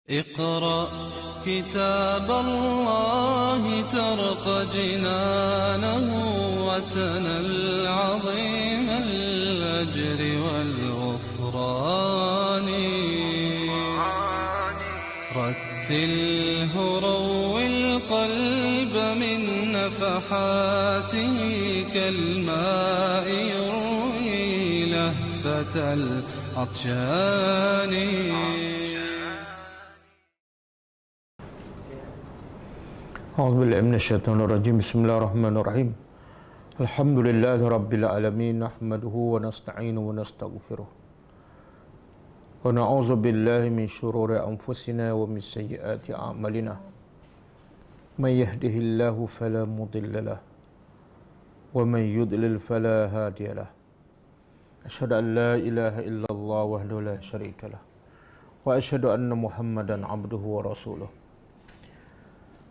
اقرأ كتاب الله ترق جنانه وتنل عظيم الأجر والغفران رتله روي القلب من نفحاته كالماء يروي لهفة العطشان. A'udzubillahi minasyaitonir rajim. Bismillahirrahmanirrahim. Alhamdulillahi rabbil alamin, nahmaduhu wa nasta'inuhu wa nastaghfiruh. Wa na'udzu billahi min shururi anfusina wa min sayyiati a'malina. May yahdihillahu fala mudilla lahu wa may yudlil fala hadiya lahu. Asyhadu an la ilaha illallah wahdahu la syarika lahu wa asyhadu anna Muhammadan 'abduhu wa rasuluh.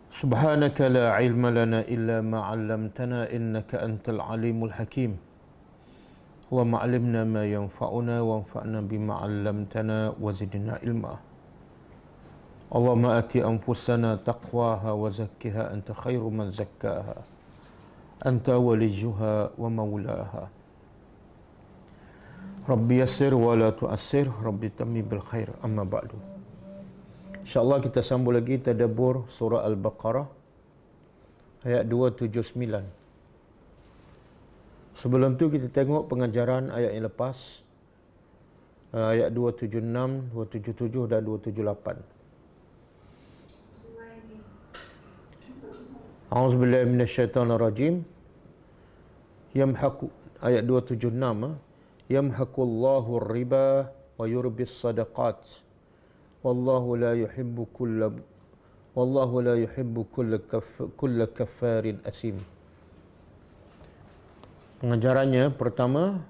Subhanaka la ilma lana illa ma 'allamtana innaka antal alimul hakim. Allahumma 'allimna ma yanfa'una wanfa'na bima 'allamtana wa zidna ilma. Allahumma ati anfusana taqwaha wa zakkiha anta khairu man zakkaha. Anta waliyuha wa maulaha. Rabbi yassir wa la tu'assir, Rabbi tammi bil khair. Amma ba'du. InsyaAllah kita sambung lagi tadabbur surah Al-Baqarah ayat 279. Sebelum tu kita tengok pengajaran ayat yang lepas, ayat 276, 277 dan 278. A'udzubillahi minasyaitonirrajim. Ayat 276, yamhaqullahu ar-riba wa yurbis sadaqat. Wallahu la yuhibbu kulla kaffarin asim. Pengajarannya pertama,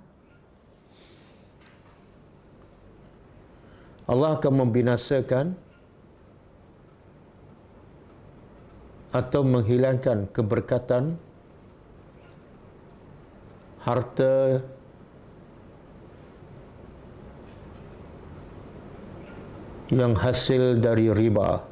Allah akan membinasakan atau menghilangkan keberkatan harta yang hasil dari riba.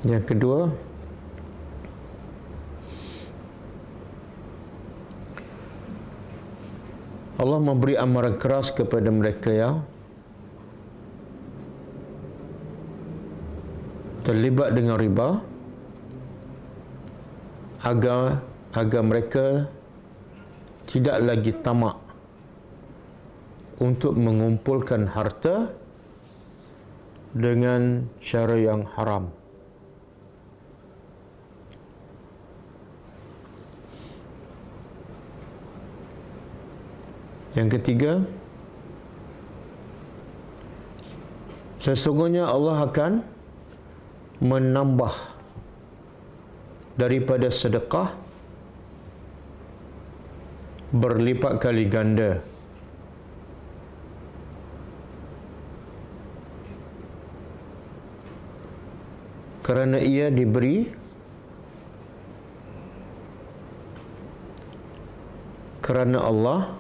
Yang kedua, Allah memberi amaran keras kepada mereka yang terlibat dengan riba agar mereka tidak lagi tamak untuk mengumpulkan harta dengan cara yang haram. Yang ketiga, sesungguhnya Allah akan menambah daripada sedekah berlipat kali ganda kerana ia diberi kerana Allah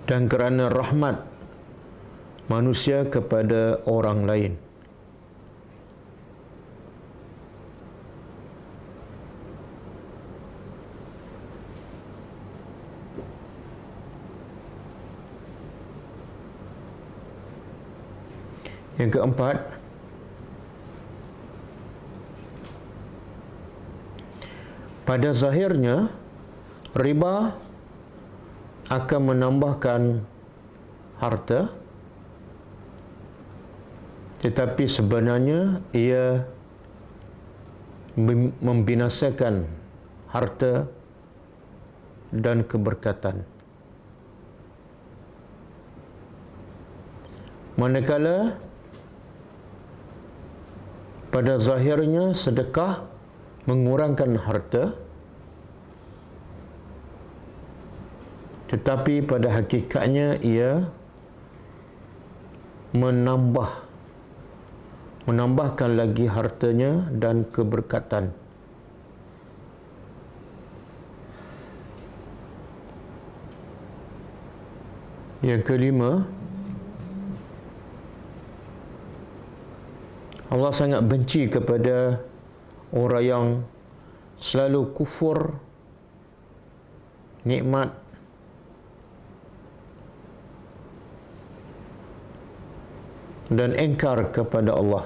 dan kerana rahmat manusia kepada orang lain. Yang keempat, pada zahirnya riba akan menambahkan harta, tetapi sebenarnya ia membinasakan harta dan keberkatan. Manakala pada zahirnya sedekah mengurangkan harta, tetapi pada hakikatnya ia menambahkan lagi hartanya dan keberkatan. Yang kelima, Allah sangat benci kepada orang yang selalu kufur nikmat dan engkar kepada Allah.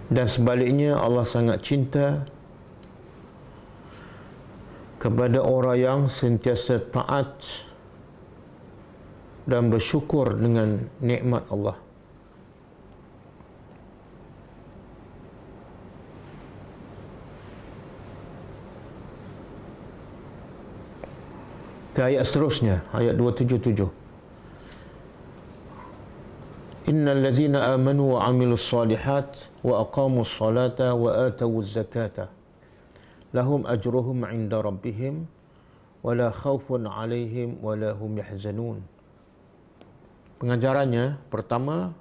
Dan sebaliknya, Allah sangat cinta kepada orang yang sentiasa taat dan bersyukur dengan nikmat Allah. Ke ayat seterusnya, ayat 277. Innal ladzina amanu wa 'amilus solihat wa aqamus salata wa atawuz zakata lahum ajruhum 'inda rabbihim wa la khaufun 'alaihim wa la hum yahzanun. Pengajarannya pertama,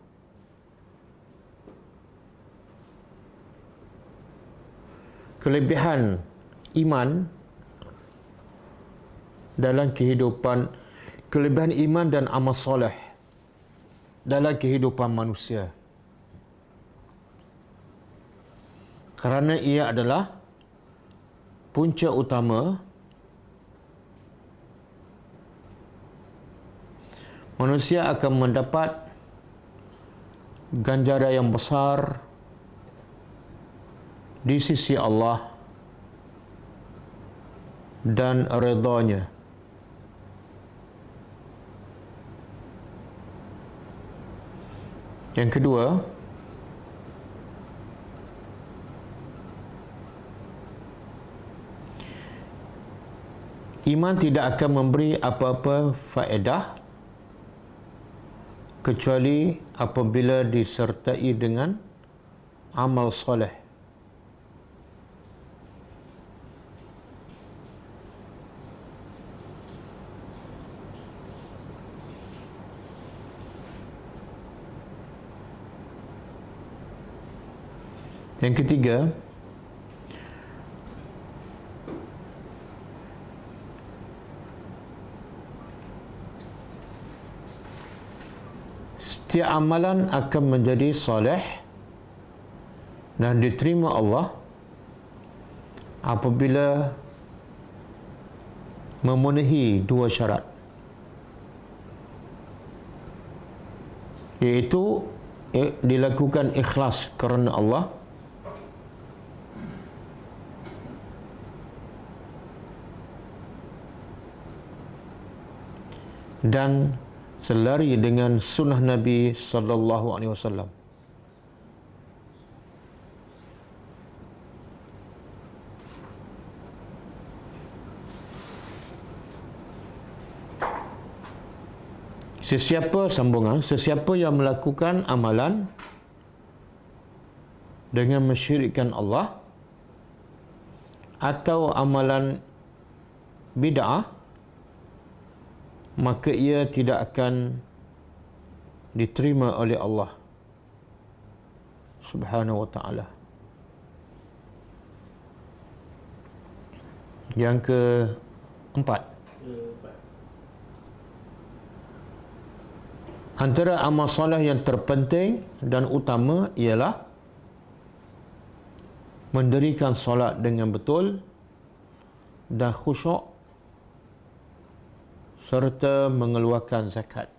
kelebihan iman dalam kehidupan, kelebihan iman dan amal soleh dalam kehidupan manusia, kerana ia adalah punca utama manusia akan mendapat ganjaran yang besar di sisi Allah dan redha-Nya. Yang kedua, iman tidak akan memberi apa-apa faedah kecuali apabila disertai dengan amal soleh. Yang ketiga, setiap amalan akan menjadi soleh dan diterima Allah apabila memenuhi dua syarat, iaitu dilakukan ikhlas kerana Allah dan selari dengan sunnah Nabi sallallahu alaihi wasallam. Sesiapa yang melakukan amalan dengan mensyirikkan Allah atau amalan bid'ah, maka ia tidak akan diterima oleh Allah Subhanahu wa ta'ala. Yang keempat, antara amal soleh yang terpenting dan utama ialah mendirikan solat dengan betul dan khusyuk serta mengeluarkan zakat.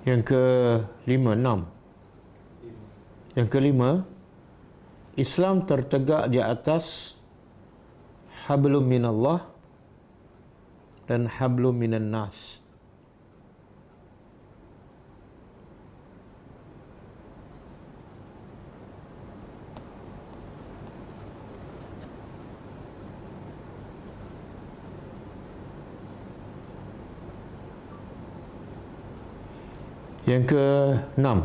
Yang kelima, Islam tertegak di atas hablum minallah dan hablum minan nas. Yang keenam,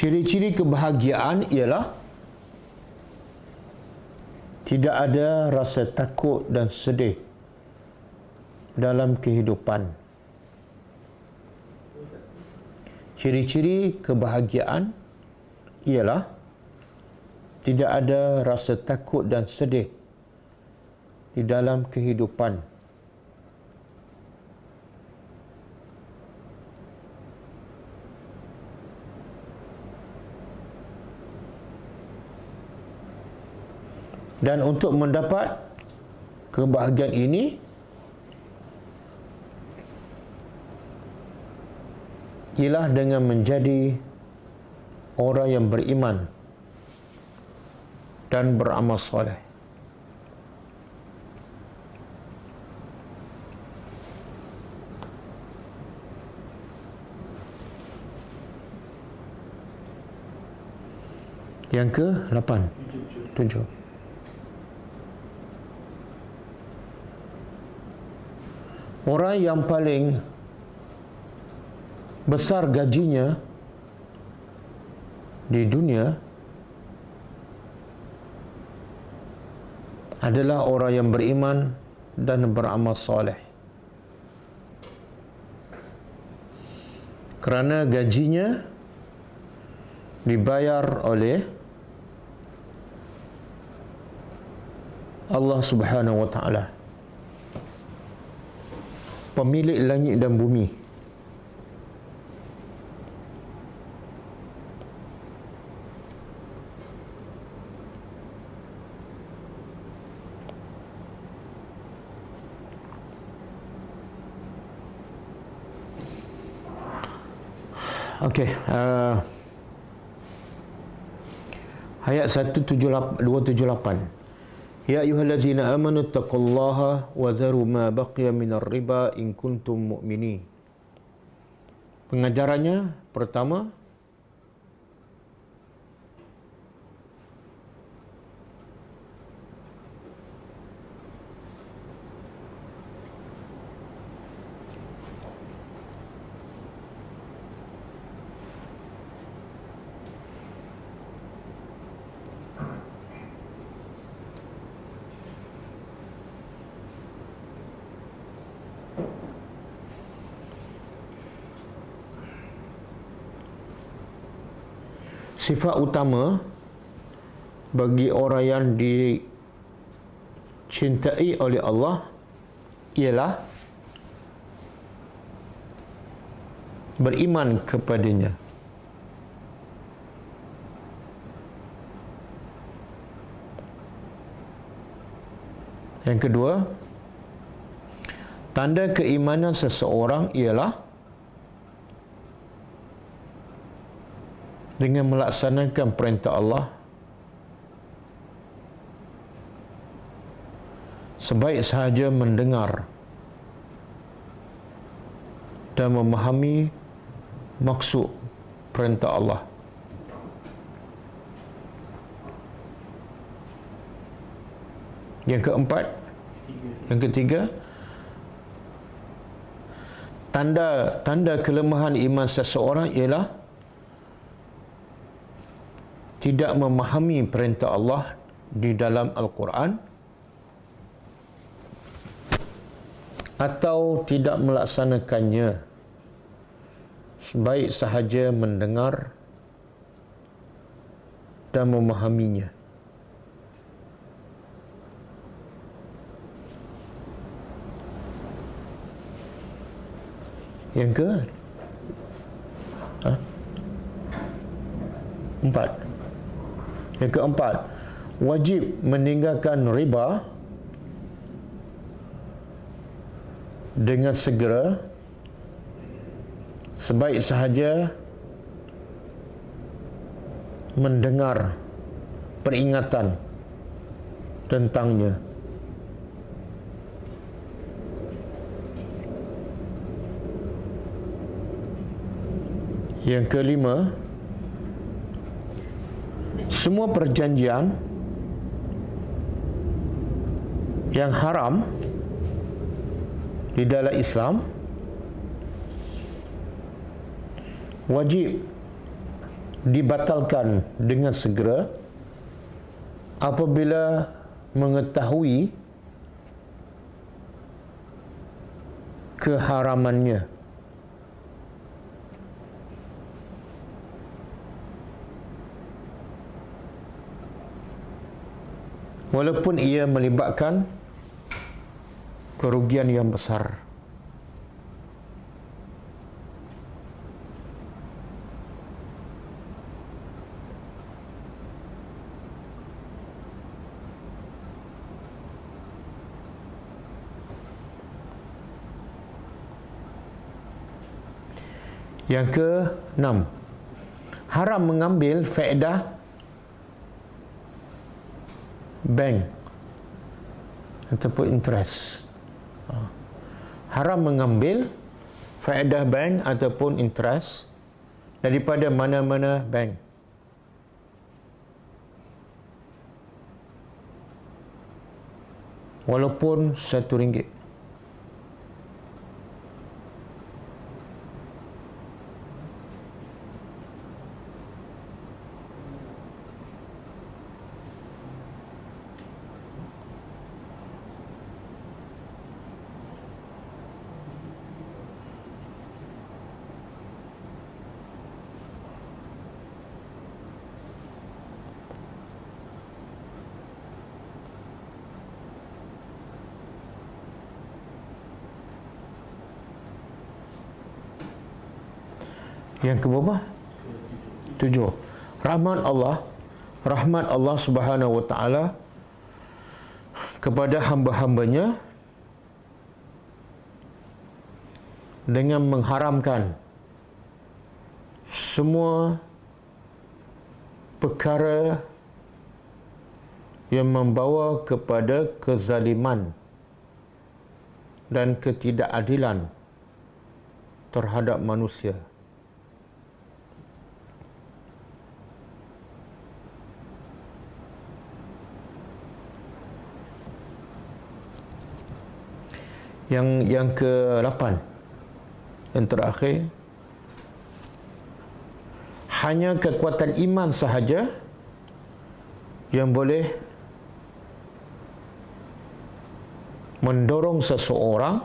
Ciri-ciri kebahagiaan ialah tidak ada rasa takut dan sedih dalam kehidupan. Ciri-ciri kebahagiaan ialah tidak ada rasa takut dan sedih di dalam kehidupan. Dan untuk mendapat kebahagiaan ini, ialah dengan menjadi orang yang beriman dan beramal soleh. Yang ke-8. 7. Orang yang paling besar gajinya di dunia adalah orang yang beriman dan beramal soleh. Kerana gajinya dibayar oleh Allah Subhanahu wa taala, pemilik langit dan bumi. Okey, ayat 278. Ya ayyuhallazina amanu taqullaha wa dharu ma baqiya minar riba in kuntum mu'minin. Pengajarannya pertama, sifat utama bagi orang yang dicintai oleh Allah ialah beriman kepadanya. Yang kedua, tanda keimanan seseorang ialah dengan melaksanakan perintah Allah sebaik sahaja mendengar dan memahami maksud perintah Allah. Yang keempat, yang ketiga, tanda kelemahan iman seseorang ialah tidak memahami perintah Allah di dalam Al-Quran atau tidak melaksanakannya sebaik sahaja mendengar dan memahaminya. Yang keempat, wajib meninggalkan riba dengan segera sebaik sahaja mendengar peringatan tentangnya. Yang kelima, semua perjanjian yang haram di dalam Islam wajib dibatalkan dengan segera apabila mengetahui keharamannya. Walaupun ia melibatkan kerugian yang besar. Yang ke-6, haram mengambil faedah bank ataupun interest. Haram mengambil faedah bank ataupun interest daripada mana-mana bank. Walaupun RM1. Yang keberapa? 7. Rahmat Allah Subhanahu wa taala kepada hamba-hambanya dengan mengharamkan semua perkara yang membawa kepada kezaliman dan ketidakadilan terhadap manusia. Yang ke-8, yang terakhir, hanya kekuatan iman sahaja yang boleh mendorong seseorang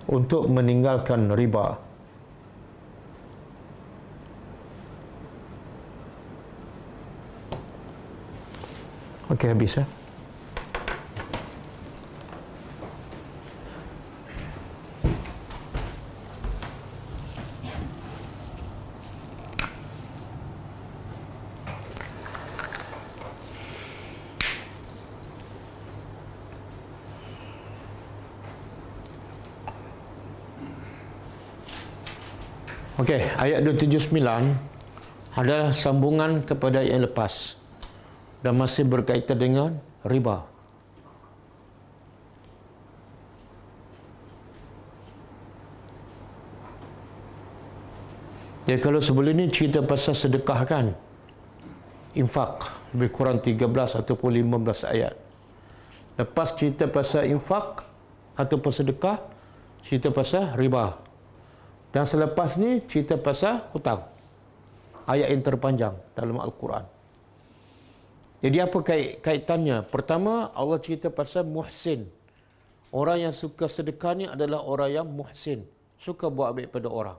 untuk meninggalkan riba. Okey, habis ya. Okey, ayat 279 adalah sambungan kepada yang lepas dan masih berkaitan dengan riba. Ya, kalau sebelum ini cerita pasal sedekah kan, infak, lebih kurang 13 ataupun 15 ayat. Lepas cerita pasal infak ataupun sedekah, cerita pasal riba. Dan selepas ni cerita pasal hutang. Ayat yang terpanjang dalam Al-Quran. Jadi apa kaitannya? Pertama, Allah cerita pasal muhsin. Orang yang suka sedekah ni adalah orang yang muhsin, suka buat baik pada orang.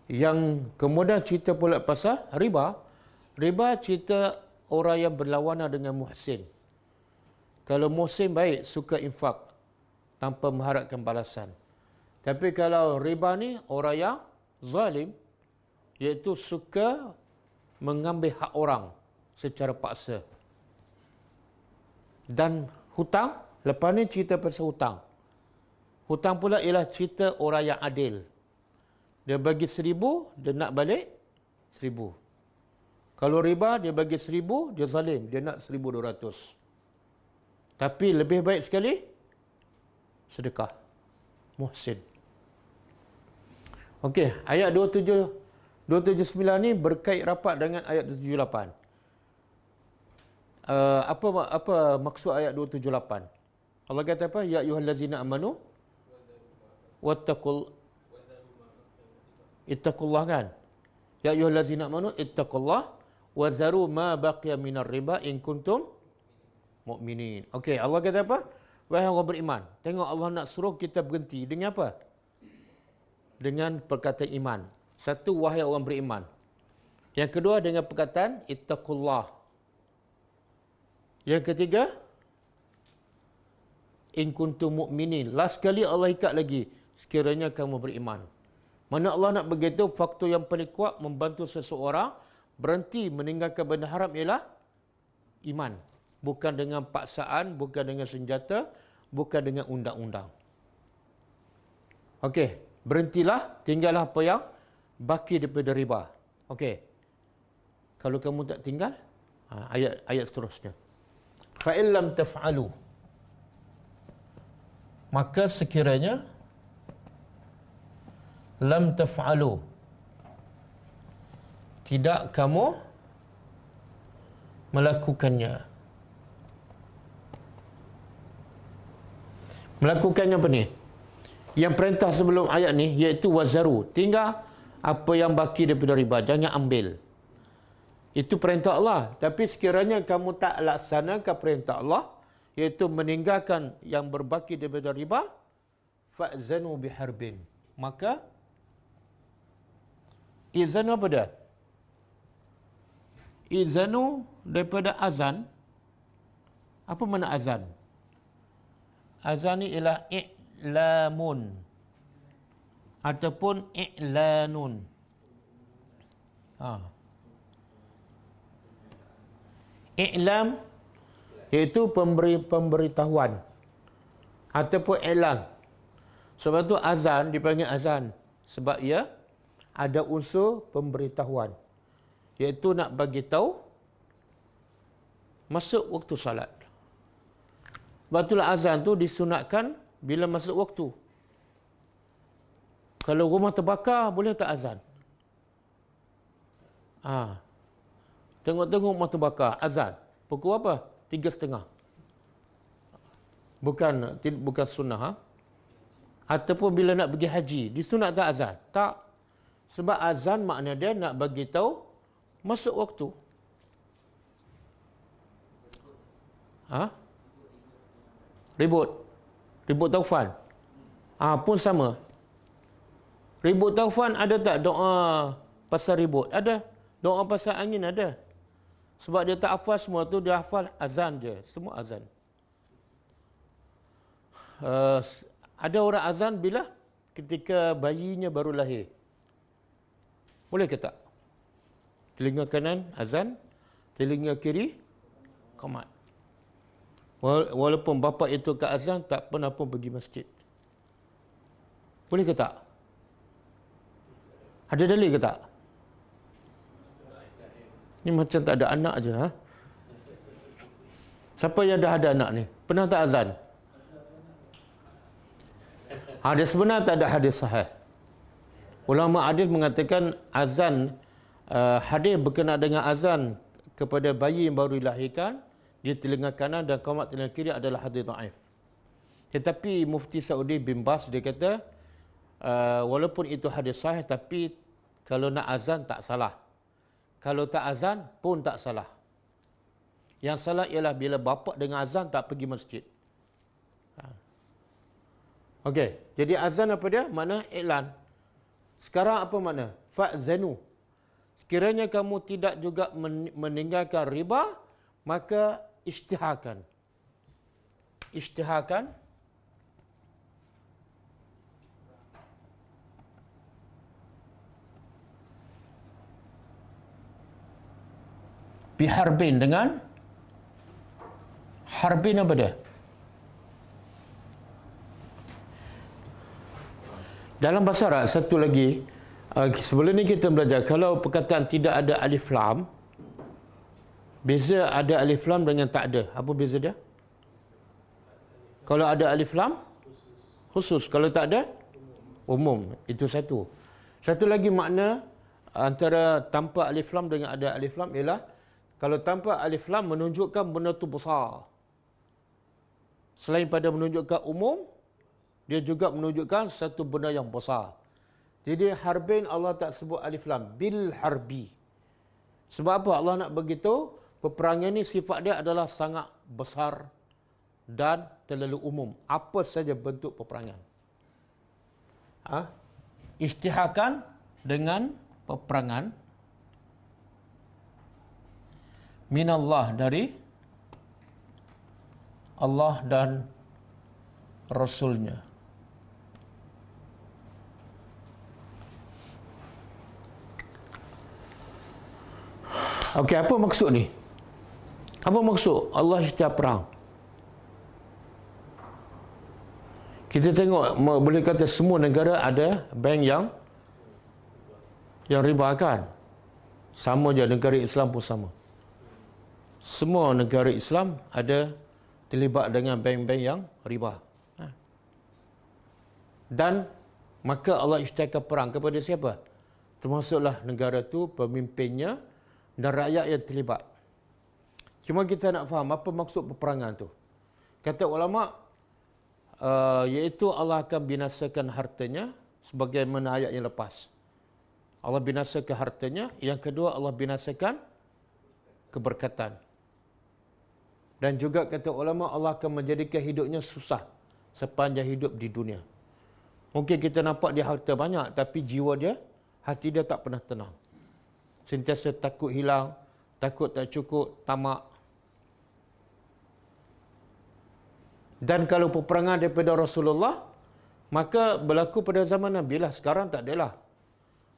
Yang kemudian cerita pula pasal riba. Riba cerita orang yang berlawanan dengan muhsin. Kalau muhsin baik, suka infak tanpa mengharapkan balasan. Tapi kalau riba ni orang yang zalim, iaitu suka mengambil hak orang secara paksa. Dan hutang, lepas ni cerita pasal hutang. Hutang pula ialah cerita orang yang adil. Dia bagi 1,000, dia nak balik 1,000. Kalau riba, dia bagi 1,000, dia zalim, dia nak 1,200. Tapi lebih baik sekali, sedekah. Muhsin. Okey, ayat 279 ni berkait rapat dengan ayat 278. Apa maksud ayat 278? Allah kata apa? Ya ayyuhallazina amanu ittaqullah kan. Ya ayyuhallazina amanu ittaqullah wa zaru ma baqiya minar riba in kuntum mu'minin. Okey, Allah kata apa? Wahai orang beriman. Tengok Allah nak suruh kita berhenti dengan apa? Dengan perkataan iman. Satu, wahai orang beriman. Yang kedua dengan perkataan ittaqullah. Yang ketiga, in kuntum mu'minin. Last sekali Allah ikat lagi, sekiranya kamu beriman. Mana Allah nak begitu, faktor yang paling kuat membantu seseorang berhenti meninggalkan benda haram ialah iman. Bukan dengan paksaan, bukan dengan senjata, bukan dengan undang-undang. Okey, berhentilah, tinggallah apa yang baki daripada riba. Okey. Kalau kamu tak tinggal, ayat seterusnya. Fa in lam taf'alu, maka sekiranya lam taf'alu, tidak kamu melakukannya. Melakukannya apa ni? Yang perintah sebelum ayat ni, iaitu wazaru. Tinggal apa yang baki daripada riba. Jangan ambil. Itu perintah Allah. Tapi sekiranya kamu tak laksanakan perintah Allah, iaitu meninggalkan yang berbaki daripada riba, fa'zanu biharbin. Maka, izanu apa dah? Izanu daripada azan. Apa makna azan? Azan ni ialah i'lamun ataupun i'lanun. I'lam iaitu pemberitahuan ataupun i'lan. Sebab tu azan dipanggil azan sebab ia ada unsur pemberitahuan, iaitu nak bagi tahu masuk waktu salat. Sebab itulah azan tu disunatkan bila masuk waktu. Kalau rumah terbakar, boleh tak azan? Tengok-tengok rumah terbakar, azan. Pukul apa? 3:30. Bukan sunnah. Ataupun bila nak pergi haji, disunat tak azan? Tak. Sebab azan makna dia nak bagi tahu masuk waktu. Ribut taufan. Pun sama. Ribut taufan ada tak doa pasal ribut? Ada. Doa pasal angin ada. Sebab dia tak hafal semua tu, dia hafal azan je. Semua azan. Ada orang azan bila? Ketika bayinya baru lahir. Boleh ke tak? Telinga kanan azan, telinga kiri qamat. Walaupun bapa itu ke azan, tak pernah pun pergi masjid. Boleh ke tak? Ada dalil ke tak? Ni macam tak ada anak je. Siapa yang dah ada anak ni? Pernah tak azan? Dia sebenarnya tak ada hadis sahih. Ulama hadis mengatakan azan, hadis berkenaan dengan azan kepada bayi yang baru dilahirkan di telinga kanan dan qamat telinga kiri adalah hadis dhaif. Tetapi Mufti Saudi bin Bas dia kata walaupun itu hadis sahih, tapi kalau nak azan tak salah. Kalau tak azan pun tak salah. Yang salah ialah bila bapa dengan azan tak pergi masjid. Okey, jadi azan apa dia? Makna iklan. Sekarang apa makna? Fa'zanu. Sekiranya kamu tidak juga meninggalkan riba, maka isytiharkan. Isytiharkan biharbin, dengan harbin apa dia? Dalam bahasa Arab, satu lagi, sebelum ni kita belajar, kalau perkataan tidak ada alif lam, beza ada alif lam dengan tak ada. Apa beza dia? Kalau ada alif lam, khusus. Kalau tak ada, umum. Itu satu. Satu lagi makna antara tanpa alif lam dengan ada alif lam ialah, kalau tanpa alif lam menunjukkan benda tu besar. Selain pada menunjukkan umum, dia juga menunjukkan satu benda yang besar. Jadi harbin Allah tak sebut alif lam, bil harbi. Sebab apa Allah nak begitu? Peperangan ni sifat dia adalah sangat besar dan terlalu umum. Apa saja bentuk peperangan. Isytiharkan dengan peperangan minallah, dari Allah dan Rasulnya. Okey, apa maksud ni? Apa maksud Allah isytihar perang? Kita tengok, boleh kata semua negara ada bank yang riba kan? Sama je, negara Islam pun sama. Semua negara Islam ada terlibat dengan bank-bank yang riba. Dan maka Allah isytiharkan perang kepada siapa? Termasuklah negara tu, pemimpinnya dan rakyat yang terlibat. Cuma kita nak faham apa maksud peperangan tu. Kata ulama, iaitu Allah akan binasakan hartanya sebagaimana ayat yang lepas. Allah binasakan hartanya. Yang kedua, Allah binasakan keberkatan. Dan juga kata ulama, Allah akan menjadikan hidupnya susah sepanjang hidup di dunia. Mungkin kita nampak dia harta banyak, tapi jiwa dia, hati dia tak pernah tenang. Sentiasa takut hilang, takut tak cukup, tamak. Dan kalau peperangan daripada Rasulullah, maka berlaku pada zaman Nabi lah. Sekarang tak adalah.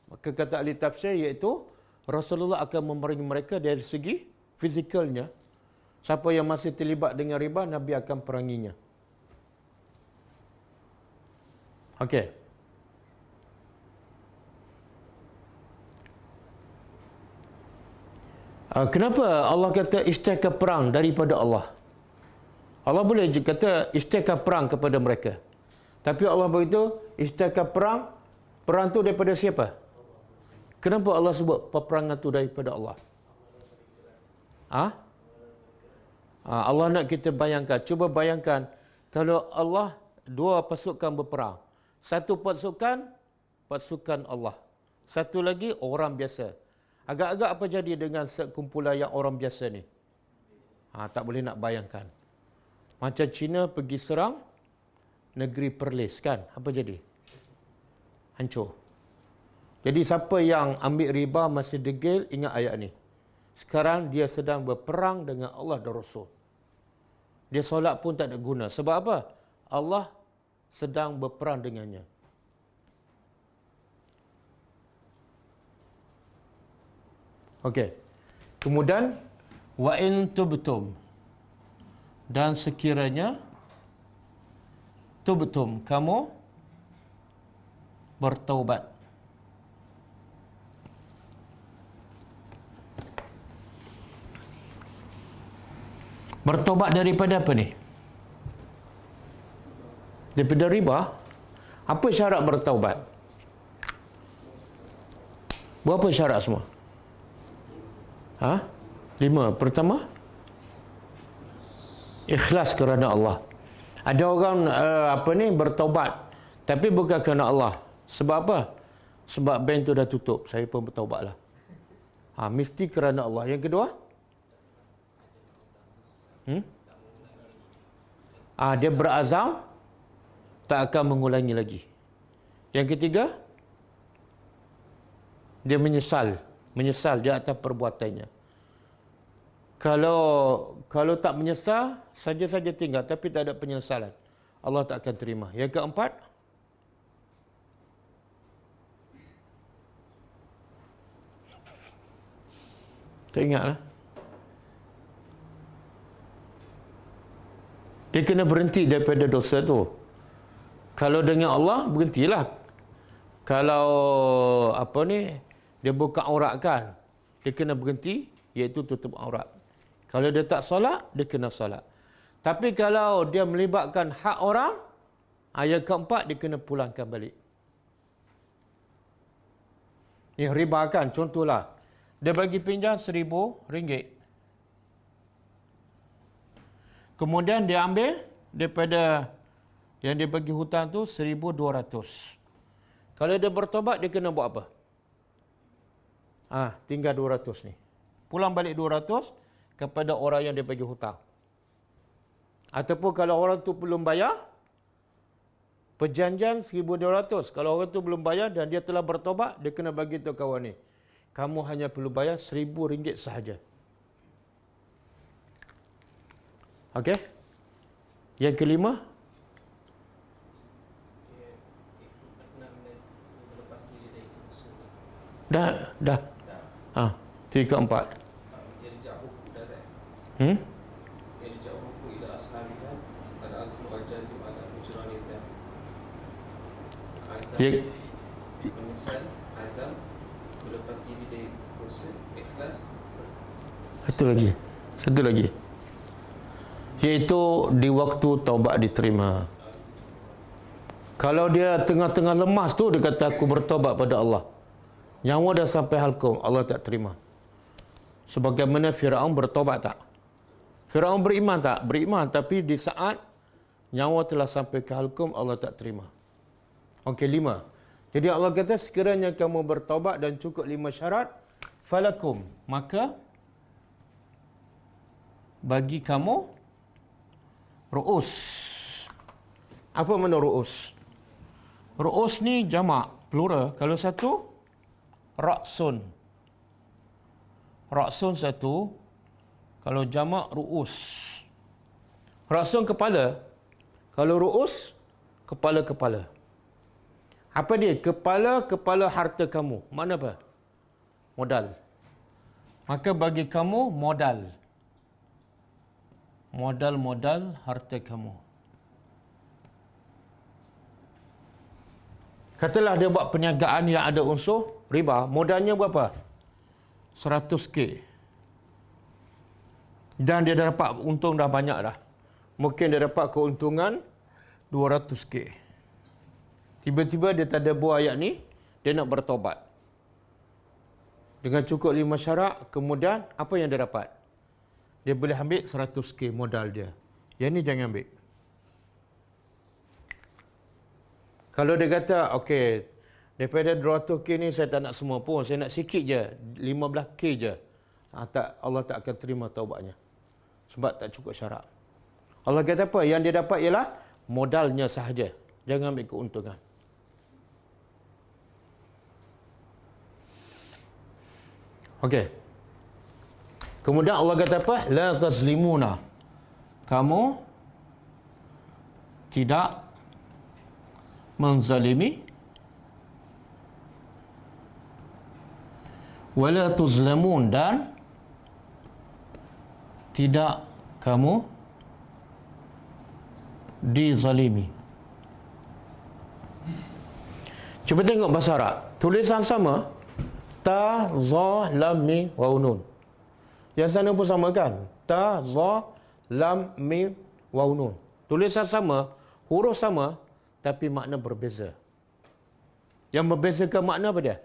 Maka kata ahli tafsir, iaitu Rasulullah akan memerangi mereka dari segi fizikalnya. Siapa yang masih terlibat dengan riba, Nabi akan peranginya. Okey. Kenapa Allah kata isytiharkan perang daripada Allah? Allah boleh je kata isytiharkan perang kepada mereka. Tapi Allah beritahu isytiharkan perang tu daripada siapa? Kenapa Allah sebut peperangan tu daripada Allah? Allah nak kita bayangkan. Cuba bayangkan kalau Allah dua pasukan berperang. Satu pasukan Allah. Satu lagi orang biasa. Agak-agak apa jadi dengan sekumpulan yang orang biasa ni? Tak boleh nak bayangkan. Macam China pergi serang negeri Perlis kan? Apa jadi? Hancur. Jadi siapa yang ambil riba masih degil, ingat ayat ni. Sekarang dia sedang berperang dengan Allah dan Rasul. Dia solat pun tak ada guna. Sebab apa? Allah sedang berperang dengannya. Okey. Kemudian wa in tubtum, dan sekiranya tubtum, kamu bertaubat. Bertaubat daripada apa ni? Daripada riba. Apa syarat bertaubat? Berapa syarat semua? 5. Pertama, ikhlas kerana Allah. Ada orang bertaubat tapi bukan kerana Allah. Sebab apa? Sebab bank tu dah tutup, saya pun bertaubatlah. Mesti kerana Allah. Yang kedua, dia berazam tak akan mengulangi lagi. Yang ketiga, dia menyesal di atas perbuatannya. Kalau tak menyesal, saja-saja tinggal tapi tak ada penyesalan, Allah tak akan terima. Yang keempat, tak ingatlah. Dia kena berhenti daripada dosa tu. Kalau dengan Allah, berhentilah. Kalau dia buka aurat kan, dia kena berhenti, iaitu tutup aurat. Kalau dia tak solat, dia kena solat. Tapi kalau dia melibatkan hak orang, yang keempat, dia kena pulangkan balik. Ni riba kan, contohlah. Dia bagi pinjam RM1,000. Kemudian dia ambil daripada yang dia bagi hutang tu 1,200. Kalau dia bertobat, dia kena buat apa? Tinggal 200 ni. Pulang balik 200 kepada orang yang dia bagi hutang. Ataupun kalau orang tu belum bayar, perjanjian 1,200. Kalau orang tu belum bayar dan dia telah bertobat, dia kena bagi tahu kawan ni, kamu hanya perlu bayar RM1,000 sahaja. Okey? Yang kelima, dah. 3, 4. يرجع حقوق ده Hmm? يرجع حقوق إلى أصحابها العزم والجازم على هجرانها Ya, menyesal azam melepas diri dari dosa ikhlas Satu lagi. Iaitu di waktu taubat diterima. Kalau dia tengah-tengah lemas tu, dia kata aku bertaubat pada Allah, nyawa dah sampai halkum, Allah tak terima. Sebagaimana Firaun bertaubat tak? Firaun beriman tak? Beriman, tapi di saat nyawa telah sampai ke halkum, Allah tak terima. Okey, 5. Jadi Allah kata, sekiranya kamu bertaubat dan cukup 5 syarat, falakum, maka bagi kamu ru'us. Apa makna ru'us? Ru'us ni jamak, plural. Kalau satu, ra'sun. Ra'sun satu. Kalau jamak, ru'us. Ra'sun kepala. Kalau ru'us, kepala-kepala. Apa dia? Kepala-kepala harta kamu. Makna apa? Modal. Maka bagi kamu modal. Modal-modal harta kamu. Katalah dia buat perniagaan yang ada unsur riba. Modalnya berapa? 100k. Dan dia dah dapat untung dah banyak dah. Mungkin dia dapat keuntungan 200k. Tiba-tiba dia tak ada buah ayat ni, dia nak bertobat. Dengan cukup 5 syarat, kemudian apa yang dia dapat? Dia boleh ambil 100k modal dia. Yang ni jangan ambil. Kalau dia kata, okey, daripada 200k ni saya tak nak semua pun, saya nak sikit je, 15k je. Allah tak akan terima taubatnya. Sebab tak cukup syarat. Allah kata apa? Yang dia dapat ialah modalnya sahaja. Jangan ambil keuntungan. Okey. Kemudian Allah kata apa? La tazlimuna. Kamu tidak menzalimi wala tuzlamun, dan tidak kamu dizalimi. Cuba tengok bahasa Arab. Tulisan sama, ta, za, lam, mim, waw, nun. Yang sana pun sama kan? Ta, za, lam, mim, waw, nun. Tulisan sama, huruf sama, tapi makna berbeza. Yang membezakan makna apa dia?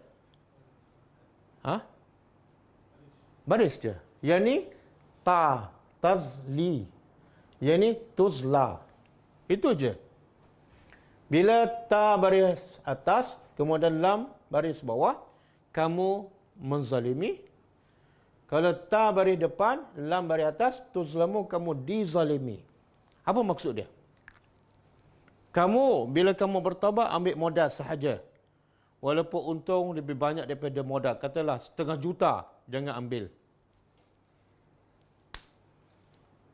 Baris je. Yang ni ta, tazli. Yang ni tuzla. Itu je. Bila ta baris atas, kemudian lam baris bawah, kamu menzalimi. Kalau ta baris depan, lam baris atas, tuzlamu, kamu dizalimi. Apa maksud dia? Kamu, bila kamu bertaubat, ambil modal sahaja. Walaupun untung lebih banyak daripada modal. Katalah 500,000, jangan ambil.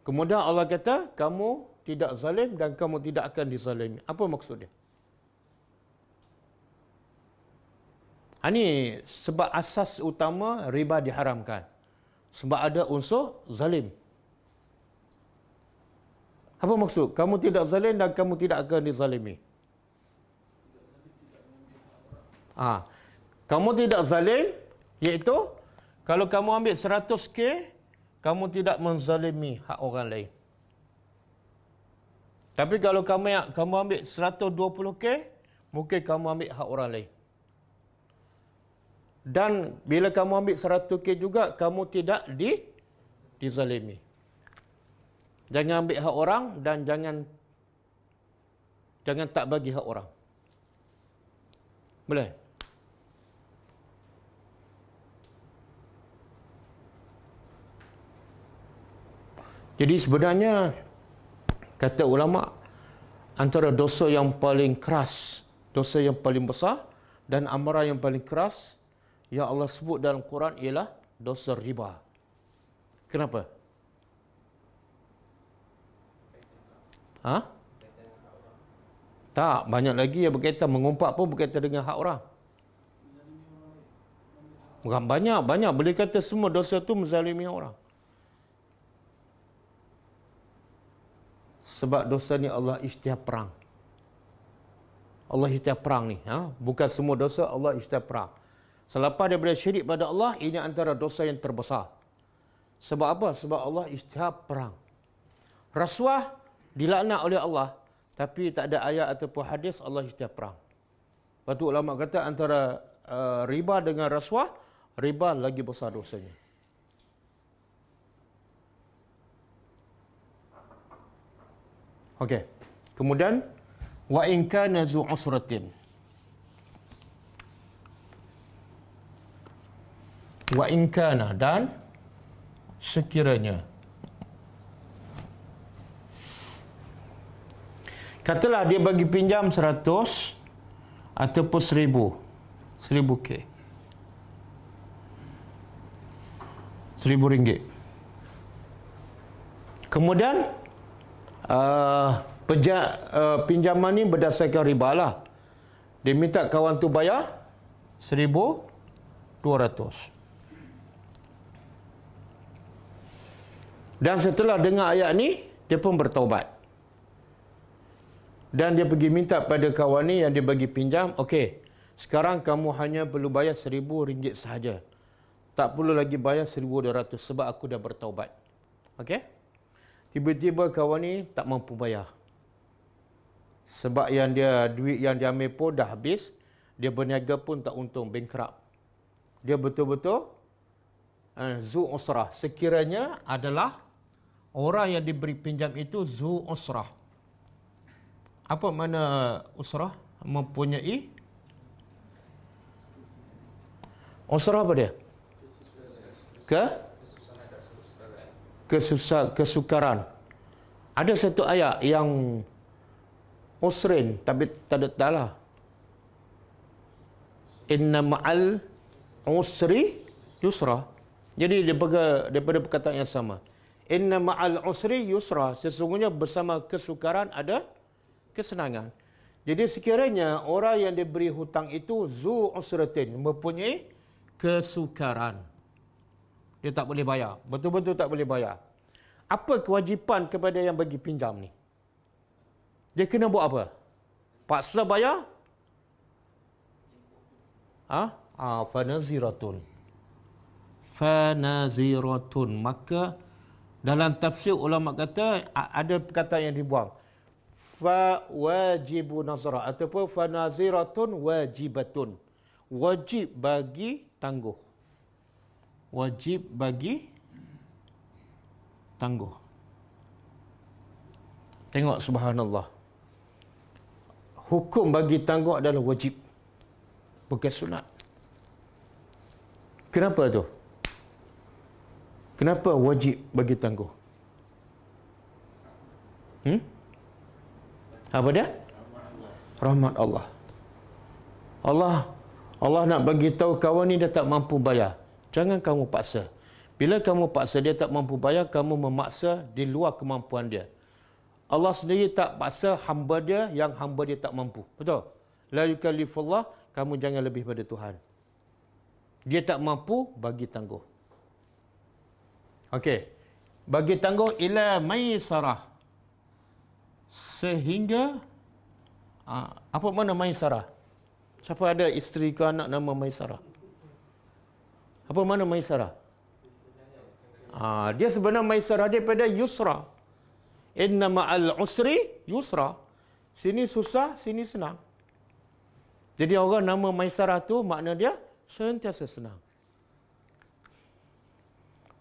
Kemudian Allah kata, kamu tidak zalim dan kamu tidak akan dizalimi. Apa maksud dia? Ini sebab asas utama riba diharamkan. Sebab ada unsur zalim. Apa maksud? Kamu tidak zalim dan kamu tidak akan dizalimi. Kamu tidak zalim, iaitu kalau kamu ambil 100k, kamu tidak menzalimi hak orang lain. Tapi kalau kamu ambil 120k, mungkin kamu ambil hak orang lain. Dan bila kamu ambil 100k juga, kamu tidak dizalimi. Jangan ambil hak orang dan jangan tak bagi hak orang. Boleh? Jadi sebenarnya kata ulama, antara dosa yang paling keras, dosa yang paling besar dan amarah yang paling keras yang Allah sebut dalam Quran ialah dosa riba. Kenapa? Ha? Tak, banyak lagi yang berkaitan, mengumpat pun berkaitan dengan hak orang. Bukan banyak, boleh kata semua dosa tu menzalimi orang. Sebab dosa ni Allah isytihar perang. Allah isytihar perang ni. Bukan semua dosa Allah isytihar perang. Selepas daripada syirik pada Allah, ini antara dosa yang terbesar. Sebab apa? Sebab Allah isytihar perang. Rasuah dilaknat oleh Allah, tapi tak ada ayat ataupun hadis Allah isytihar perang. Lepas tu ulama kata antara riba dengan rasuah, riba lagi besar dosanya. Okey. Kemudian wa in kana zu usratin. Wa in kana, dan sekiranya. Katalah dia bagi pinjam 100 ataupun 1000. 1000 K. RM1,000. Kemudian pinjaman ni berdasarkan riba lah. Dia minta kawan tu bayar 1,200. Dan setelah dengar ayat ni, dia pun bertaubat. Dan dia pergi minta pada kawan ni yang dia bagi pinjam, okey, sekarang kamu hanya perlu bayar RM1,000 sahaja. Tak perlu lagi bayar 1,200 sebab aku dah bertaubat. Okey? Tiba-tiba kawan ni tak mampu bayar. Sebab duit yang dia ambil pun dah habis, dia berniaga pun tak untung, bankrupt. Dia betul-betul zu usrah. Sekiranya adalah orang yang diberi pinjam itu zu usrah. Apa makna usrah? Mempunyai usrah apa dia? Kesukaran. Ada satu ayat yang usrin, tapi tak ada talah. Inna ma'al usri yusra. Jadi daripada perkataan yang sama. Inna ma'al usri yusra. Sesungguhnya bersama kesukaran ada kesenangan. Jadi sekiranya orang yang diberi hutang itu zu usratin, mempunyai kesukaran, dia tak boleh bayar, betul-betul tak boleh bayar. Apa kewajipan kepada yang bagi pinjam ni? Dia kena buat apa? Paksa bayar? Fanaziratun. Maka dalam tafsir ulama kata ada perkataan yang dibuang. Fa wajibu nazrah ataupun fanaziratun wajibatun. Wajib bagi tangguh. Wajib bagi tangguh. Tengok subhanallah. Hukum bagi tangguh adalah wajib, bukan sunat. Kenapa tu? Kenapa wajib bagi tangguh? Apa dia? Rahmat Allah. Allah nak bagi tahu kawan ni dia tak mampu bayar. Jangan kamu paksa. Bila kamu paksa dia tak mampu bayar, kamu memaksa di luar kemampuan dia. Allah sendiri tak paksa hamba dia yang hamba dia tak mampu. Betul? La yukallifullah, kamu jangan lebih pada Tuhan. Dia tak mampu, bagi tangguh. Okey. Bagi tangguh ila maisarah. Sehingga apa makna maisarah? Siapa ada isteri ke anak nama Maisarah? Apa makna Maisarah? Dia sebenarnya Maisarah daripada yusra. Inna ma'al usri yusra. Sini susah, sini senang. Jadi orang nama Maisarah tu makna dia sentiasa senang.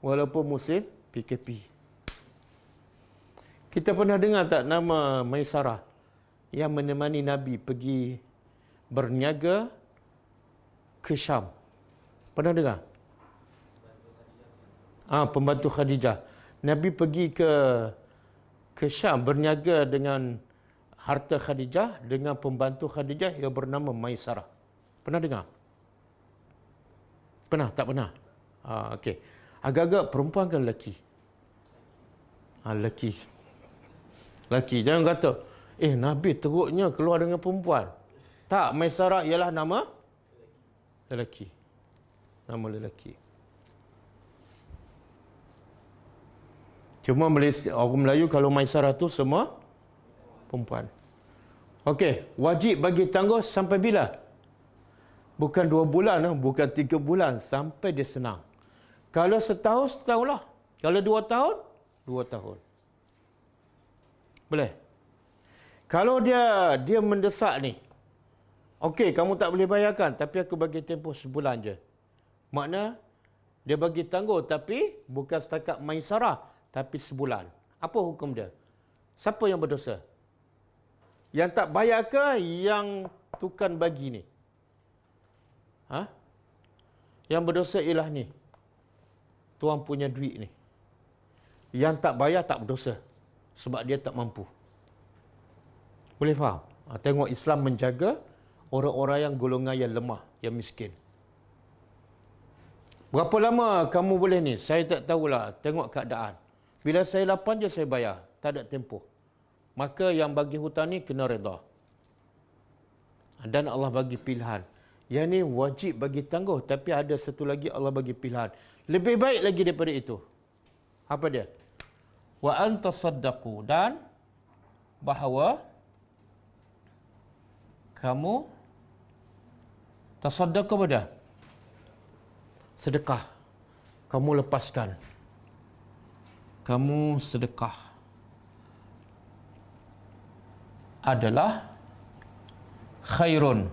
Walaupun musim PKP. Kita pernah dengar tak nama Maisarah yang menemani Nabi pergi berniaga ke Syam. Pernah dengar? Pembantu Khadijah. Nabi pergi ke Syam berniaga dengan harta Khadijah dengan pembantu Khadijah yang bernama Maisarah. Pernah dengar? Pernah? Tak pernah? Okey. Agak-agak perempuan ke lelaki? Lelaki. Jangan kata, Nabi teruknya keluar dengan perempuan. Tak, Maisarah ialah nama lelaki. Nama lelaki. Cuma orang Melayu kalau Maisarah tu semua perempuan. Okey, wajib bagi tangguh sampai bila? Bukan 2 bulan, bukan 3 bulan, sampai dia senang. Kalau setahun, setahunlah. Kalau 2 tahun, 2 tahun. Boleh? Kalau dia mendesak ni, okey, kamu tak boleh bayarkan, tapi aku bagi tempoh sebulan je. Makna, dia bagi tangguh, tapi bukan setakat Maisarah, tapi sebulan. Apa hukum dia? Siapa yang berdosa? Yang tak bayar ke yang tukang bagi ni? Yang berdosa ialah ni. Tuan punya duit ni. Yang tak bayar tak berdosa. Sebab dia tak mampu. Boleh faham? Tengok Islam menjaga orang-orang yang golongan yang lemah, yang miskin. Berapa lama kamu boleh ni? Saya tak tahulah. Tengok keadaan. Bila saya lapang je saya bayar. Tak ada tempoh. Maka yang bagi hutang ni kena redha. Dan Allah bagi pilihan. Yang ni wajib bagi tangguh. Tapi ada satu lagi Allah bagi pilihan. Lebih baik lagi daripada itu. Apa dia? Wa antasaddaqu. Dan bahawa kamu tasaddaq kepada sedekah. Kamu lepaskan. Kamu sedekah adalah khairun,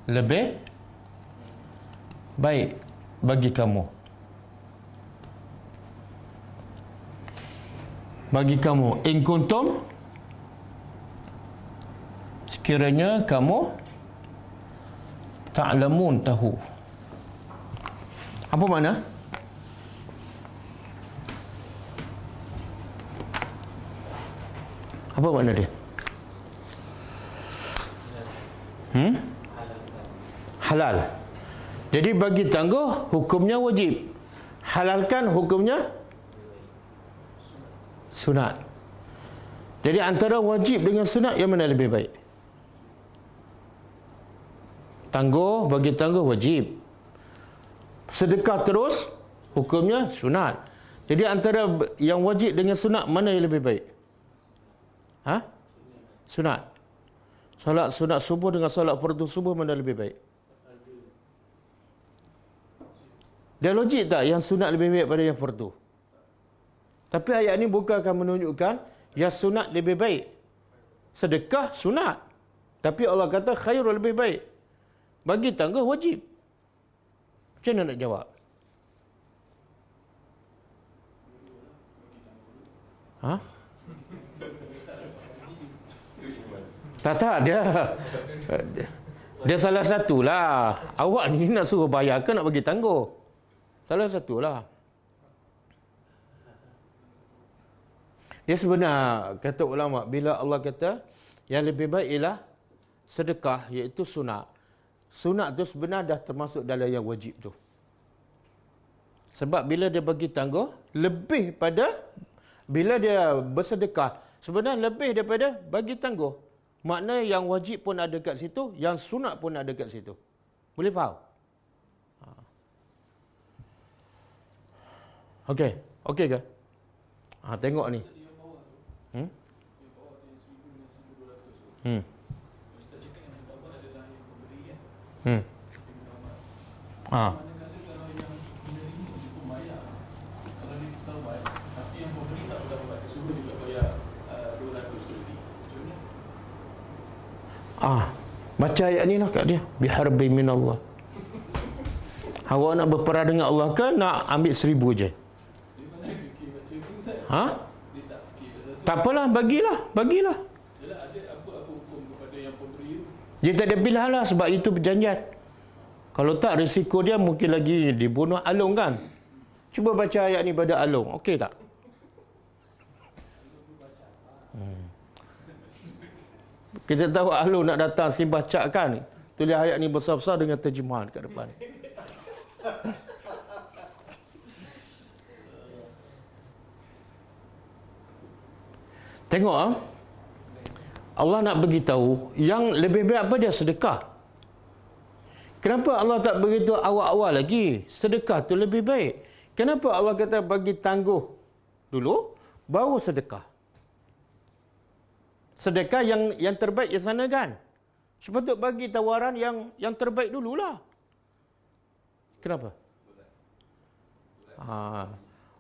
lebih baik bagi kamu. Bagi kamu, in kuntum, sekiranya kamu ta'lamun, tahu. Apa makna? Apa makna dia? Halal. Jadi bagi tangguh hukumnya wajib. Halalkan hukumnya sunat. Jadi antara wajib dengan sunat yang mana lebih baik? Tangguh, bagi tangguh wajib. Sedekah terus hukumnya sunat. Jadi antara yang wajib dengan sunat mana yang lebih baik? Sunat. Solat sunat subuh dengan solat fardu subuh mana lebih baik? Dia logik tak yang sunat lebih baik pada yang fardu? Tapi ayat ni bukan akan menunjukkan yang sunat lebih baik. Sedekah sunat. Tapi Allah kata khairul lebih baik. Bagi tangguh wajib. Macam mana nak jawab? Tak, dia salah satulah. Awak ni nak suruh bayar ke nak bagi tangguh? Salah satulah. Dia sebenar, kata ulama, bila Allah kata yang lebih baik ialah sedekah, iaitu sunat. Sunat tu sebenar dah termasuk dalam yang wajib tu. Sebab bila dia bagi tangguh, lebih pada bila dia bersedekah, sebenarnya lebih daripada bagi tangguh. Makna yang wajib pun ada kat situ, yang sunat pun ada kat situ. Boleh faham? Okey. Okey ke? Tengok ni. Baca ayat ni lah kat dia. Biharbi minallah. Awak nak berperang dengan Allah ke nak ambil 1000 je? Tak apalah, bagilah. Dia tak ada pilihan lah sebab itu perjanjian. Kalau tak, risiko dia mungkin lagi dibunuh Along kan. Cuba baca ayat ni pada Along. Okey tak? Kita tahu Along nak datang Simbah Cak kan. Tulis ayat ni besar-besar dengan terjemahan kat depan. Tengok Allah nak beritahu yang lebih baik apa dia? Sedekah. Kenapa Allah tak beritahu awal-awal lagi? Sedekah tu lebih baik. Kenapa Allah kata bagi tangguh dulu, baru sedekah? Sedekah yang terbaik di sana kan? Sepatut bagi tawaran yang terbaik dululah. Kenapa?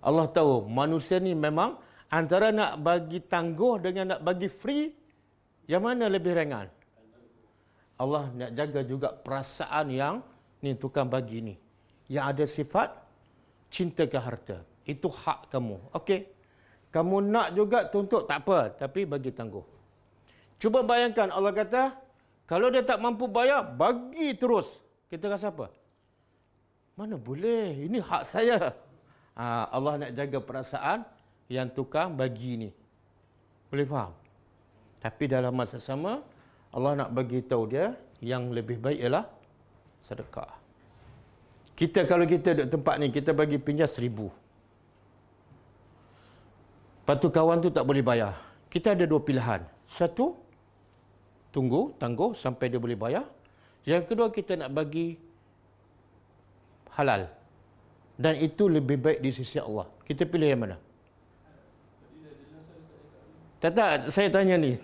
Allah tahu manusia ni memang antara nak bagi tangguh dengan nak bagi free, yang mana lebih ringan? Allah nak jaga juga perasaan yang ni tukang bagi ni. Yang ada sifat cinta ke harta. Itu hak kamu. Okey. Kamu nak juga tuntut, tak apa. Tapi bagi tangguh. Cuba bayangkan Allah kata, kalau dia tak mampu bayar, bagi terus. Kita rasa apa? Mana boleh. Ini hak saya. Allah nak jaga perasaan yang tukang bagi ni. Boleh faham? Tapi dalam masa sama, Allah nak bagi tahu dia yang lebih baik ialah sedekah. Kita kalau kita duduk tempat ni, kita bagi pinjam 1,000. Lepas tu kawan tu tak boleh bayar. Kita ada dua pilihan. Satu, tangguh sampai dia boleh bayar. Yang kedua, kita nak bagi halal. Dan itu lebih baik di sisi Allah. Kita pilih yang mana? Tak, saya tanya ni.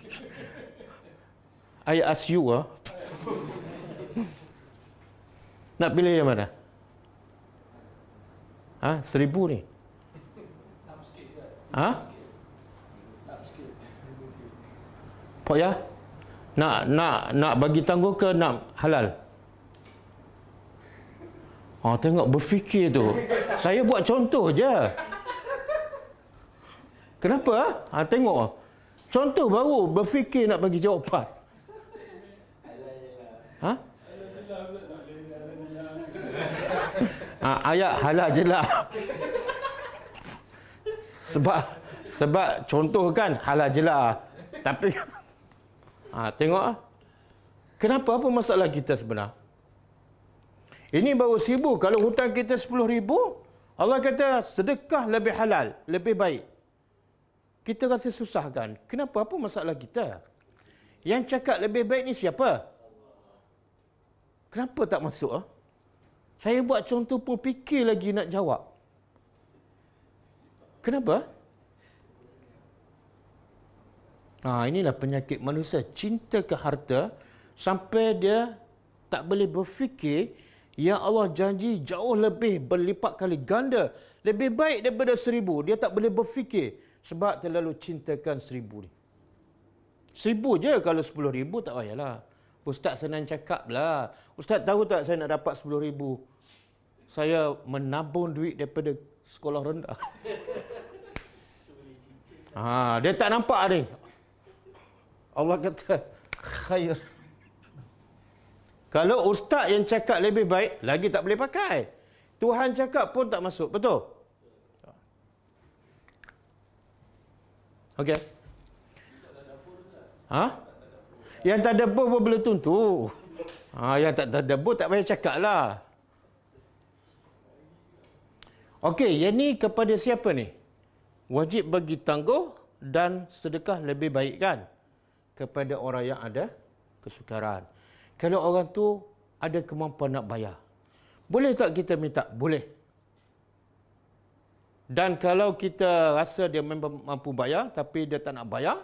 I ask you nak pilih yang mana? 1,000 ni? Pak ya? Nak bagi tangguh ke nak halal? Tengok berfikir tu. Saya buat contoh je. Kenapa? Tengok. Contoh baru berfikir nak bagi jawapan. Ayat halal je lah. Sebab contoh kan halal je lah. Tapi tengok kenapa, apa masalah kita sebenar? Ini baru 1,000. Kalau hutang kita 10,000, Allah kata sedekah lebih halal, lebih baik. Kita rasa susah kan? Kenapa? Apa masalah kita? Yang cakap lebih baik ni siapa? Kenapa tak masuk? Saya buat contoh pun fikir lagi nak jawab. Kenapa? Inilah penyakit manusia. Cinta ke harta sampai dia tak boleh berfikir yang Allah janji jauh lebih berlipat kali ganda. Lebih baik daripada 1,000. Dia tak boleh berfikir sebab terlalu cintakan 1,000 ni. 1,000 je, kalau 10,000 tak payahlah. Ustaz senang cakap lah. Ustaz tahu tak saya nak dapat 10,000? Saya menabung duit daripada sekolah rendah. Dia tak nampak ni. Allah kata khair. Kalau ustaz yang cakap lebih baik, lagi tak boleh pakai. Tuhan cakap pun tak masuk. Betul? Okey. Yang tak ada pun boleh tentu. Yang tak ada pun tak payah cakap lah. Okey, yang ni kepada siapa ni? Wajib bagi tangguh dan sedekah lebih baik kan? Kepada orang yang ada kesukaran. Kalau orang tu ada kemampuan nak bayar, boleh tak kita minta? Boleh. Dan kalau kita rasa dia memang mampu bayar, tapi dia tak nak bayar,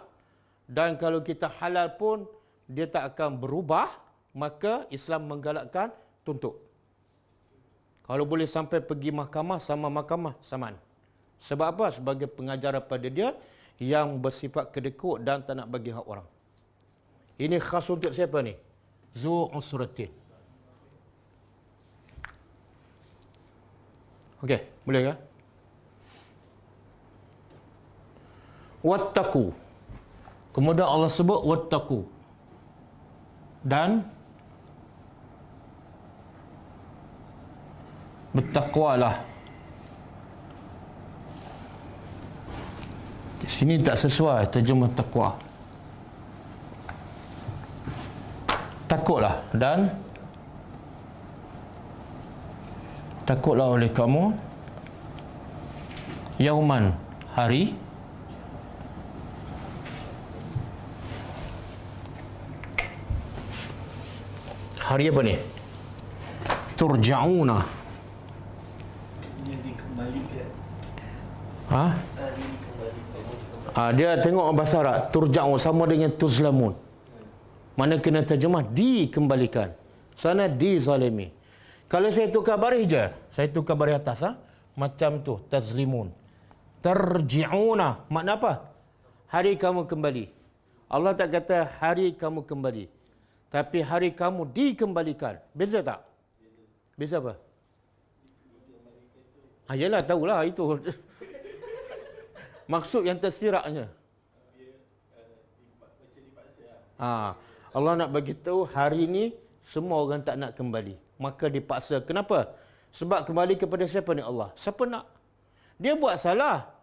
dan kalau kita halal pun, dia tak akan berubah, maka Islam menggalakkan tuntut. Kalau boleh sampai pergi mahkamah, sama mahkamah, saman. Sebab apa? Sebagai pengajaran pada dia yang bersifat kedekut dan tak nak bagi hak orang. Ini khas untuk siapa ni? Zu usratin. Okey, boleh ke? Wattaqu. Kemudian Allah sebut wattaqu. Dan Bertakwalah. Di sini tak sesuai terjemah takwa. Takutlah, dan takutlah oleh kamu yauman, hari, hari apa ni? Turja'una. Yang dikembalikan. Dia tengok bahasa Arab, turja'un sama dengan tuzlamun. Mana kena terjemah dikembalikan. Sana dizalimi. Kalau saya tukar baris je, saya tukar baris atas, macam tu, tazlimun. Tarji'una, makna apa? Hari kamu kembali. Allah tak kata hari kamu kembali, tapi hari kamu dikembalikan. Beza tak? Beza apa? Yalah, tahulah itu. Maksud yang tersiraknya. Allah nak bagi tahu hari ini semua orang tak nak kembali, maka dipaksa. Kenapa? Sebab kembali kepada siapa ni? Allah. Siapa nak? Dia buat salah,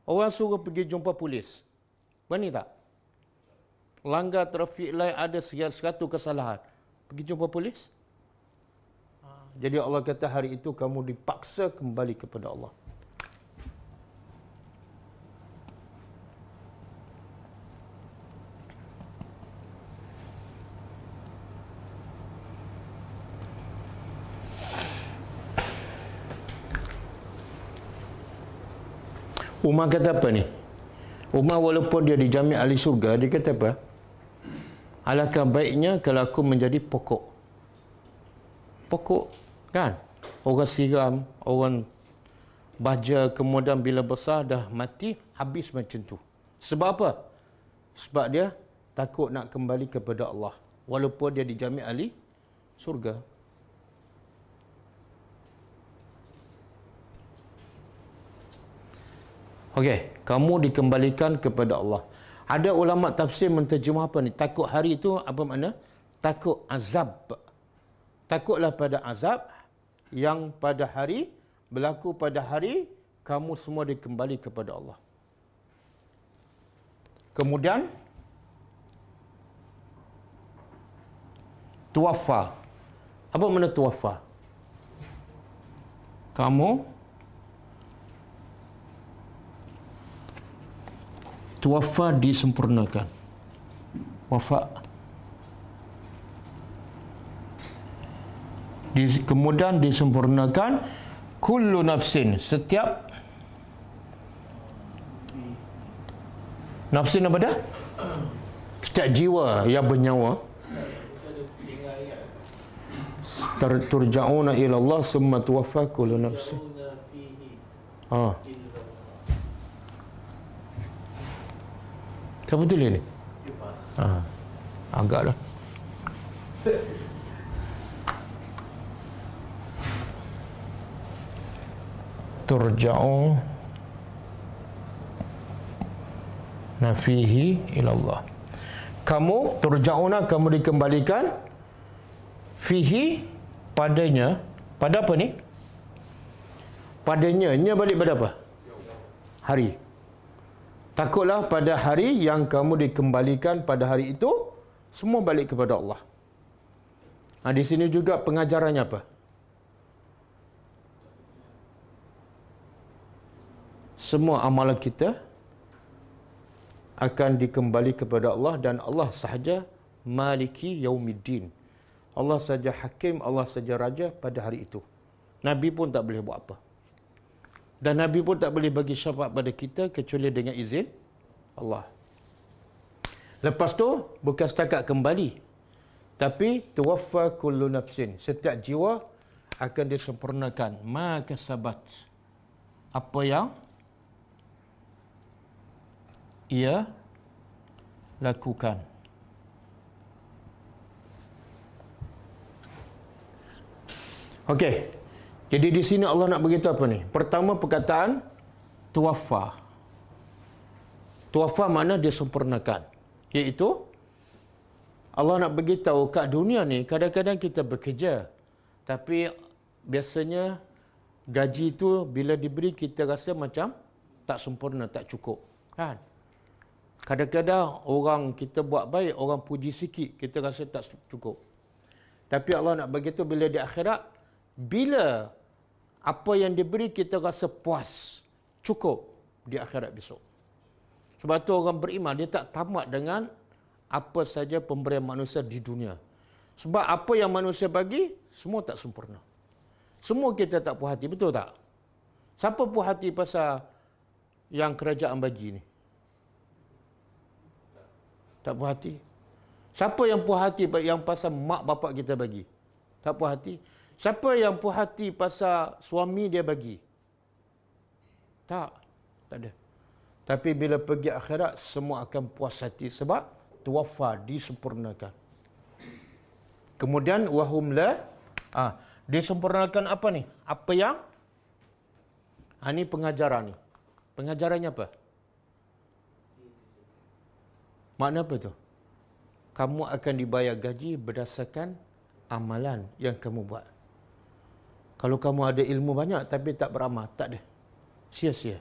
orang suruh pergi jumpa polis. Berani tak? Langgar trafik light, ada satu kesalahan, pergi jumpa polis. Jadi Allah kata hari itu kamu dipaksa kembali kepada Allah. Umar kata apa ni? Umar walaupun dia dijamin ahli surga, dia kata apa? Alangkah baiknya kalau aku menjadi pokok. Pokok, kan? Orang siram, orang baja, kemudian bila besar dah mati, habis macam tu. Sebab apa? Sebab dia takut nak kembali kepada Allah, walaupun dia dijamin ahli surga. Okey, kamu dikembalikan kepada Allah. Ada ulama tafsir menterjemah apa ni? Takut hari itu apa makna? Takut azab. Takutlah pada azab yang pada hari berlaku pada hari kamu semua dikembali kepada Allah. Kemudian tuwafa. Apa makna tuwafa? Kamu tuwafa, disempurnakan. Wafa. Kemudian disempurnakan kullu nafsin, setiap nafsin apa dah? Setiap jiwa yang bernyawa. Turja'una ila Allah summa tuwaffa kullu nafsin. Siapa tulis ni? Agaklah. Turja'u nafihi ilallah. Kamu turja'una, kamu dikembalikan, fihi, padanya. Pada apa ni? Padanya. Nya balik pada apa? Hari. Takutlah pada hari yang kamu dikembalikan pada hari itu, semua balik kepada Allah. Di sini juga pengajarannya apa? Semua amalan kita akan dikembali kepada Allah, dan Allah sahaja maliki yaumiddin. Allah saja hakim, Allah saja raja pada hari itu. Nabi pun tak boleh buat apa. Dan Nabi pun tak boleh bagi syafaat pada kita kecuali dengan izin Allah. Lepas tu, bukan setakat kembali, tapi tuwaffa kullu nafsin. Setiap jiwa akan disempurnakan ma kasabat, apa yang ia lakukan. Okey. Jadi di sini Allah nak beritahu apa ni? Pertama, perkataan tuwaffa. Tuwaffa makna disempurnakan. Iaitu Allah nak beritahu kat dunia ni kadang-kadang kita bekerja, tapi biasanya gaji tu bila diberi kita rasa macam tak sempurna, tak cukup. Kan? Kadang-kadang orang kita buat baik, orang puji sikit, kita rasa tak cukup. Tapi Allah nak bagi tu bila di akhirat, bila apa yang diberi kita rasa puas, cukup di akhirat besok. Sebab tu orang beriman, dia tak tamat dengan apa saja pemberian manusia di dunia. Sebab apa yang manusia bagi, semua tak sempurna. Semua kita tak puas hati, betul tak? Siapa puas hati pasal yang kerajaan bagi ni? Tak puas hati. Siapa yang puas hati yang pasal mak bapak kita bagi? Tak puas hati. Siapa yang puas hati pasal suami dia bagi? Tak ada. Tapi bila pergi akhirat, semua akan puas hati sebab tuwafa, disempurnakan. Kemudian wahum la disempurnakan apa ni? Apa yang ni pengajaran ni. Pengajarannya apa? Makna apa tu? Kamu akan dibayar gaji berdasarkan amalan yang kamu buat. Kalau kamu ada ilmu banyak tapi tak beramal, tak ada. Sia-sia.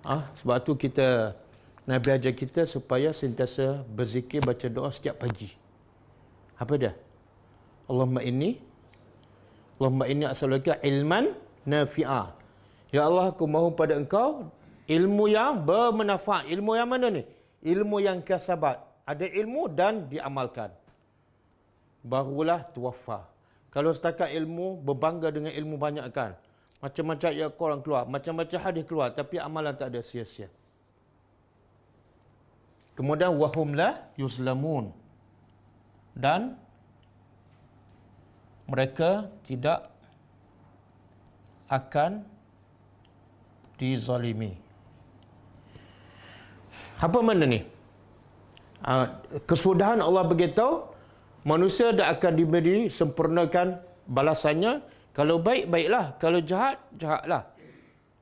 Sebab tu kita Nabi ajar kita supaya sentiasa berzikir, baca doa setiap pagi. Apa dia? Allahumma inni as'aluka ilman nafi'a. Ya Allah, aku mohon pada engkau ilmu yang bermanfaat. Ilmu yang mana ni? Ilmu yang kasabat. Ada ilmu dan diamalkan. Barulah tuwafa. Kalau setakat ilmu, berbangga dengan ilmu banyak kan. Macam-macam ayat Quran keluar, macam-macam hadis keluar, tapi amalan tak ada, sia-sia. Kemudian wahum la yuzlamun. Dan mereka tidak akan dizalimi. Apa makna ni? Kesudahan Allah beritahu manusia dah akan diberi sempurnakan balasannya. Kalau baik, baiklah. Kalau jahat, jahatlah.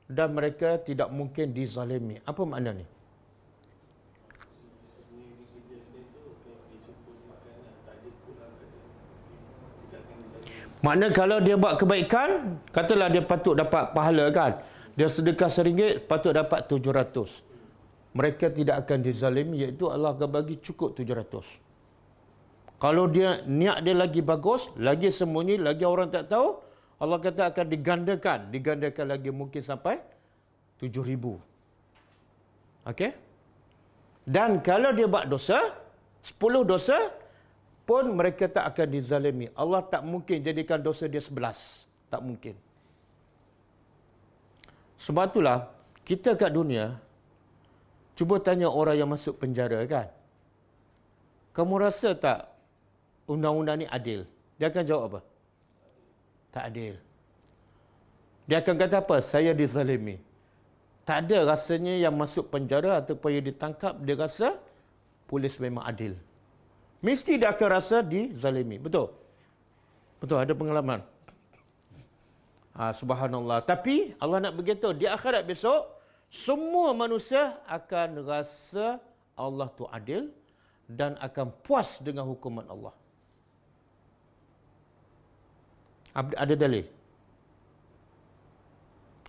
Dan mereka tidak mungkin dizalimi. Apa makna ni? Makna kalau dia buat kebaikan, katalah dia patut dapat pahala kan. Dia sedekah RM1, patut dapat 700. Mereka tidak akan dizalimi, iaitu Allah akan bagi cukup 700. Kalau dia niat dia lagi bagus, lagi sembunyi, lagi orang tak tahu, Allah kata akan digandakan lagi mungkin sampai 7,000. Okey? Dan kalau dia buat dosa, 10 dosa pun mereka tak akan dizalimi. Allah tak mungkin jadikan dosa dia 11. Tak mungkin. Sebab itulah kita kat dunia, cuba tanya orang yang masuk penjara kan. Kamu rasa tak undang-undang ni adil? Dia akan jawab apa? Tak adil. Dia akan kata apa? Saya dizalimi. Tak ada rasanya yang masuk penjara ataupun yang ditangkap, dia rasa polis memang adil. Mesti dia akan rasa dizalimi. Betul? Betul, ada pengalaman. Subhanallah. Tapi Allah nak beritahu, di akhirat besok, semua manusia akan rasa Allah tu adil dan akan puas dengan hukuman Allah. Ada dalil?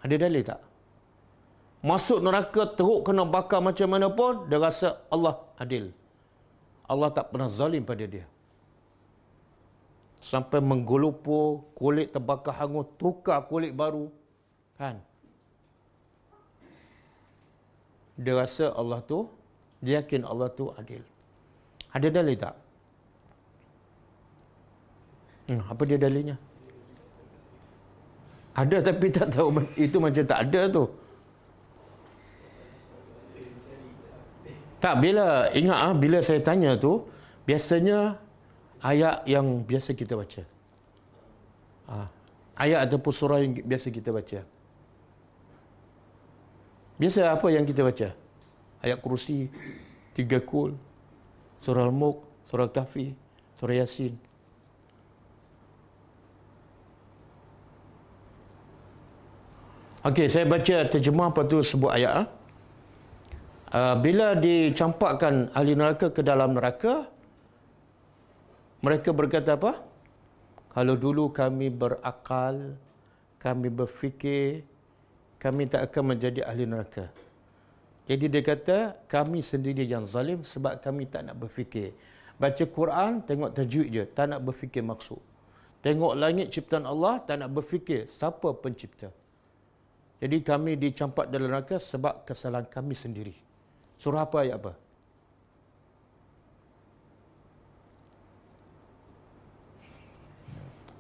Ada dalil tak? Masuk neraka teruk kena bakar macam mana pun, dia rasa Allah adil. Allah tak pernah zalim pada dia. Sampai menggolopor, kulit terbakar hangus, tukar kulit baru. Kan? Dia rasa Allah tu, dia yakin Allah tu adil. Ada dalil tak? Apa dia dalilnya? Ada tapi tak tahu. Itu macam tak ada tu. Tak, bila saya tanya tu, biasanya ayat yang biasa kita baca. Ayat ataupun surah yang biasa kita baca. Biasa apa yang kita baca? Ayat Kursi, 3 Kul, surah Al-Mulk, surah Kahfi, surah Yasin. Okey, saya baca terjemah, lepas tu sebut ayat. Bila dicampakkan ahli neraka ke dalam neraka, mereka berkata apa? Kalau dulu kami berakal, kami berfikir, kami tak akan menjadi ahli neraka. Jadi dia kata, kami sendiri yang zalim sebab kami tak nak berfikir. Baca Quran, tengok tajwid je, tak nak berfikir maksud. Tengok langit ciptaan Allah, tak nak berfikir siapa pencipta. Jadi kami dicampak dalam neraka sebab kesalahan kami sendiri. Surah apa, ayat apa?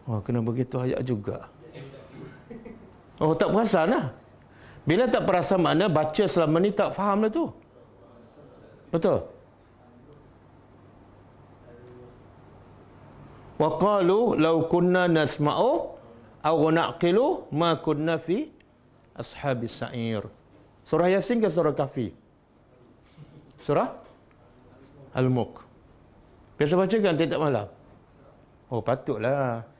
Oh, kena begitu ayat juga. Oh, tak perasan lah. Bila tak perasan makna baca selama ni tak faham lah tu. Betul? Wa qalu law kunna nasma'u aw na'qilu ma kunna fi ashabis sa'ir. Surah Yasin ke surah Kahfi? Surah Al-Mulk. Biasa baca kan tiap malam? Oh, patutlah.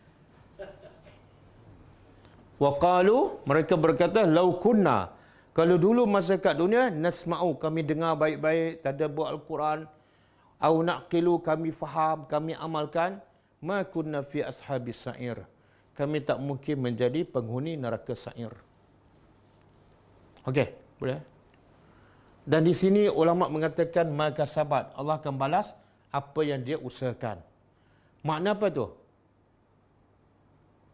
Wa qalu, mereka berkata, lau kunna, kalau dulu masa kat dunia, nasma'u, kami dengar baik-baik, tadabbur Al-Quran, au naqilu, kami faham, kami amalkan, ma kunna fi ashabis sa'ir. Kami tak mungkin menjadi penghuni neraka sa'ir. Okey, boleh? Dan di sini ulama mengatakan maka sabat, Allah akan balas apa yang dia usahakan. Makna apa tu?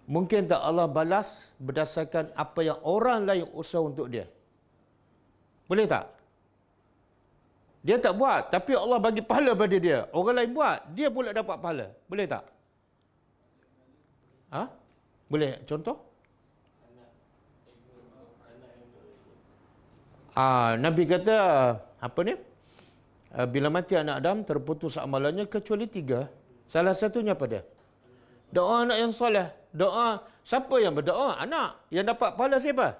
Mungkin tak Allah balas berdasarkan apa yang orang lain usaha untuk dia? Boleh tak? Dia tak buat, tapi Allah bagi pahala pada dia. Orang lain buat, dia pula dapat pahala. Boleh tak? Ha? Boleh? Contoh? Nabi kata, apa ni? Bila mati anak Adam, terputus amalannya kecuali 3. Salah satunya apa dia? Doa anak yang soleh. Doa, siapa yang berdoa? Anak. Yang dapat pahala siapa?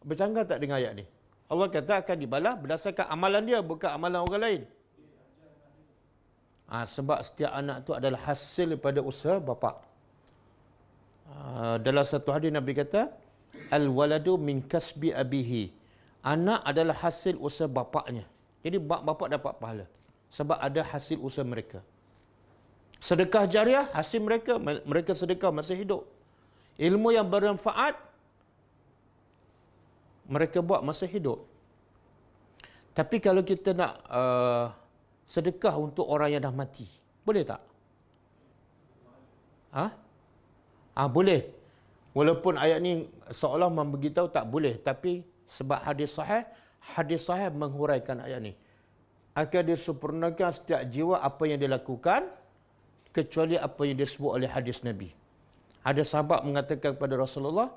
Bercanggah tak dengan ayat ni? Allah kata akan dibalas berdasarkan amalan dia, bukan amalan orang lain. Sebab setiap anak tu adalah hasil daripada usaha bapa. Dalam satu hadis Nabi kata, al-waladu min kasbi abihi. Anak adalah hasil usaha bapaknya. Jadi bapa dapat pahala. Sebab ada hasil usaha mereka. Sedekah jariah, hasil mereka sedekah masa hidup. Ilmu yang bermanfaat, mereka buat masa hidup. Tapi kalau kita nak sedekah untuk orang yang dah mati, boleh tak? Boleh. Walaupun ayat ni seolah memberitahu tak boleh, tapi sebab hadis sahih menghuraikan ayat ni. Akan disempurnakan setiap jiwa apa yang dilakukan, kecuali apa yang disebut oleh hadis Nabi. Ada sahabat mengatakan kepada Rasulullah,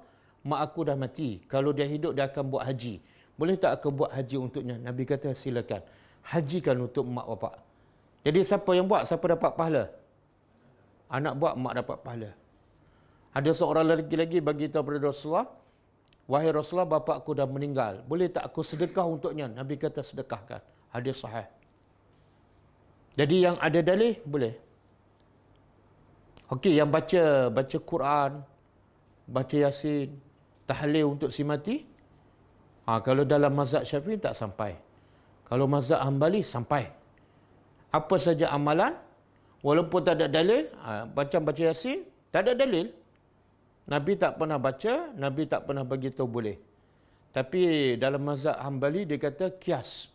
mak aku dah mati, kalau dia hidup dia akan buat haji. Boleh tak aku buat haji untuknya? Nabi kata silakan. Hajikan untuk mak bapak. Jadi siapa yang buat, siapa dapat pahala? Anak buat, mak dapat pahala. Ada seorang lelaki lagi bagi tahu kepada Rasulullah, wahai Rasulullah, bapak aku dah meninggal. Boleh tak aku sedekah untuknya? Nabi kata sedekahkan. Hadis sahih. Jadi yang ada dalil, boleh. Okey, yang baca Quran, baca Yasin, tahlil untuk si mati, kalau dalam mazhab Syafi'i tak sampai. Kalau mazhab Hambali sampai. Apa saja amalan, walaupun tak ada dalil, baca Yasin, tak ada dalil. Nabi tak pernah baca, Nabi tak pernah bagi tahu boleh. Tapi dalam mazhab Hambali dia kata kias.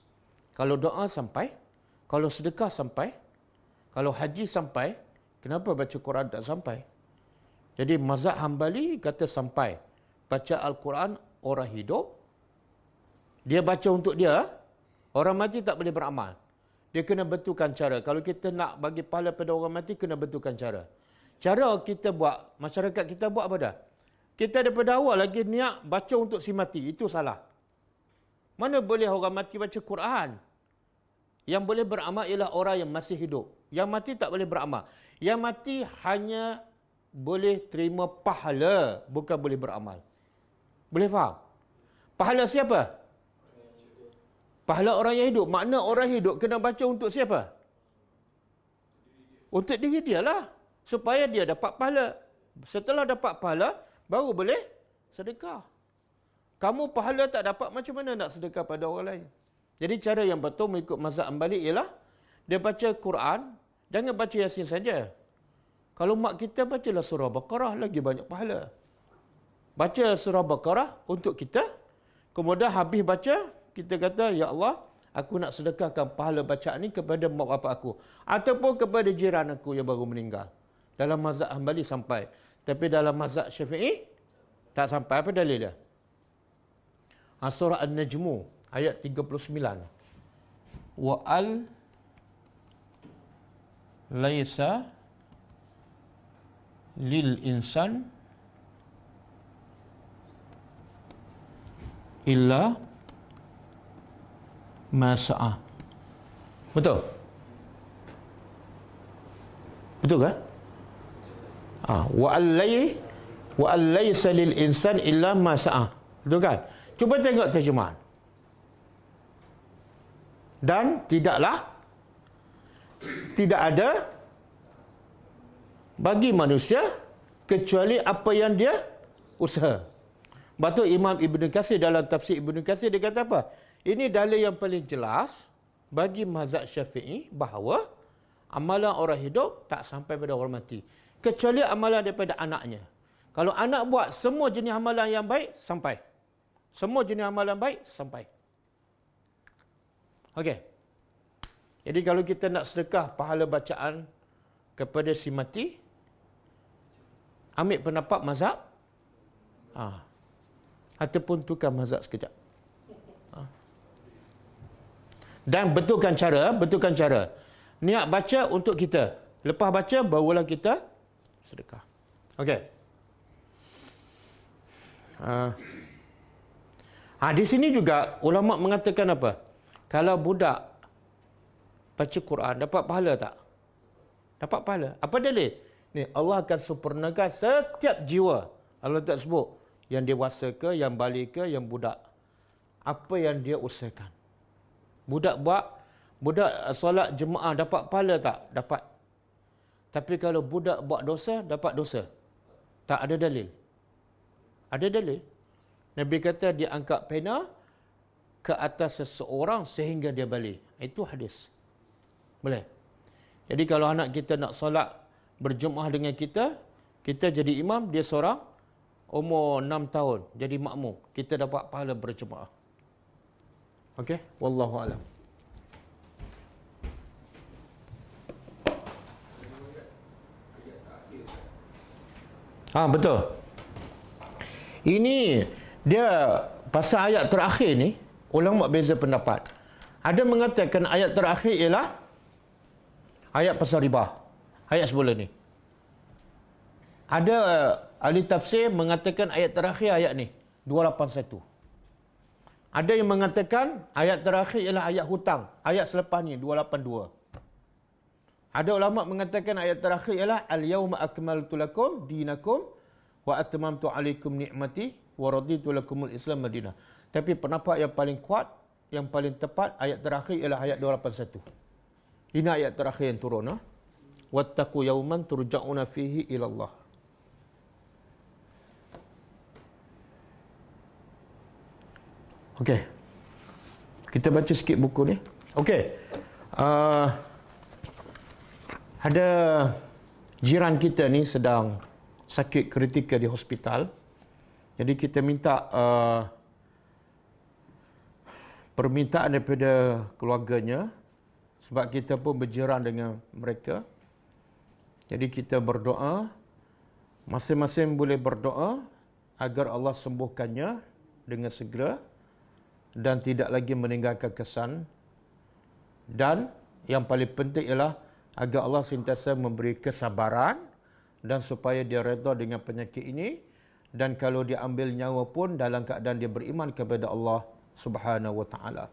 Kalau doa sampai, kalau sedekah sampai, kalau haji sampai, kenapa baca Quran tak sampai? Jadi mazhab Hambali kata sampai. Baca Al-Quran orang hidup, dia baca untuk dia, orang mati tak boleh beramal. Dia kena betulkan cara. Kalau kita nak bagi pahala pada orang mati, kena betulkan cara. Cara kita buat, masyarakat kita buat apa dah? Kita daripada awal lagi niat baca untuk si mati. Itu salah. Mana boleh orang mati baca Quran? Yang boleh beramal ialah orang yang masih hidup. Yang mati tak boleh beramal. Yang mati hanya boleh terima pahala, bukan boleh beramal. Boleh faham? Pahala siapa? Pahala orang yang hidup. Makna orang hidup kena baca untuk siapa? Untuk diri dia lah. Supaya dia dapat pahala. Setelah dapat pahala, baru boleh sedekah. Kamu pahala tak dapat, macam mana nak sedekah pada orang lain? Jadi cara yang betul mengikut mazhab Hambali ialah dia baca Quran, jangan baca Yasin saja. Kalau mak kita bacalah surah Baqarah, lagi banyak pahala. Baca surah Baqarah untuk kita, kemudian habis baca, kita kata, ya Allah, aku nak sedekahkan pahala bacaan ni kepada mak bapak aku. Ataupun kepada jiran aku yang baru meninggal. Dalam mazhab Hanbali sampai. Tapi dalam mazhab Syafi'i, tak sampai. Apa dalil dia? Surah An-Najmu, ayat 39. Wa'al laisa lil insan illa ma sa'a. Betul? Betul kan? Wa'al laysa lil insan illa ma sa'a. Betul kan? Cuba tengok terjemahan. Dan tidak ada bagi manusia kecuali apa yang dia usaha. Sebab tu Imam Ibn Katsir dalam tafsir Ibn Katsir dia kata apa? Ini dalil yang paling jelas bagi mazhab Syafi'i bahawa amalan orang hidup tak sampai pada orang mati. Kecuali amalan daripada anaknya. Kalau anak buat semua jenis amalan yang baik, sampai. Semua jenis amalan baik, sampai. Okey. Jadi kalau kita nak sedekah pahala bacaan kepada si mati, ambil pendapat mazhab, ataupun tukar mazhab sekejap. Dan betulkan cara. Niat baca untuk kita. Lepas baca, barulah kita sedekah. Okey. Di sini juga ulama mengatakan apa? Kalau budak baca Quran, dapat pahala tak? Dapat pahala. Apa dalil? Ni, Allah akan sempurnakan setiap jiwa. Allah tak sebut yang dewasa ke, yang balik ke, yang budak. Apa yang dia usahakan. Budak solat jemaah dapat pahala tak? Dapat. Tapi kalau budak buat dosa, dapat dosa. Tak ada dalil. Ada dalil. Nabi kata dia angkat pena ke atas seseorang sehingga dia balik. Itu hadis. Boleh? Jadi kalau anak kita nak solat berjemaah dengan kita jadi imam, dia seorang, umur 6 tahun, jadi makmum. Kita dapat pahala berjemaah. Okey? Wallahu a'lam. Betul. Ini dia pasal ayat terakhir ni, ulama beza pendapat. Ada mengatakan ayat terakhir ialah ayat pasal riba. Ayat sebelum ni. Ada ahli tafsir mengatakan ayat terakhir ayat ni, 281. Ada yang mengatakan ayat terakhir ialah ayat hutang. Ayat selepas ni, 282. Ada ulama mengatakan ayat terakhir ialah al-yawma akmaltu lakum dinakum wa atmamtu alaikum ni'mati wa raditu lakumul Islam Madinah. Tapi pendapat yang paling kuat, yang paling tepat, ayat terakhir ialah ayat 281. Ini ayat terakhir yang turun. Wattaqu yawman turja'una fihi ilallah. Okey. Kita baca sikit buku ni. Okey. Ada jiran kita ni sedang sakit kritikal di hospital. Jadi kita minta permintaan daripada keluarganya, sebab kita pun berjiran dengan mereka. Jadi kita berdoa, masing-masing boleh berdoa agar Allah sembuhkannya dengan segera dan tidak lagi meninggalkan kesan. Dan yang paling penting ialah agar Allah sentiasa memberi kesabaran dan supaya dia redha dengan penyakit ini, dan kalau dia ambil nyawa pun dalam keadaan dia beriman kepada Allah Subhanahu wa taala.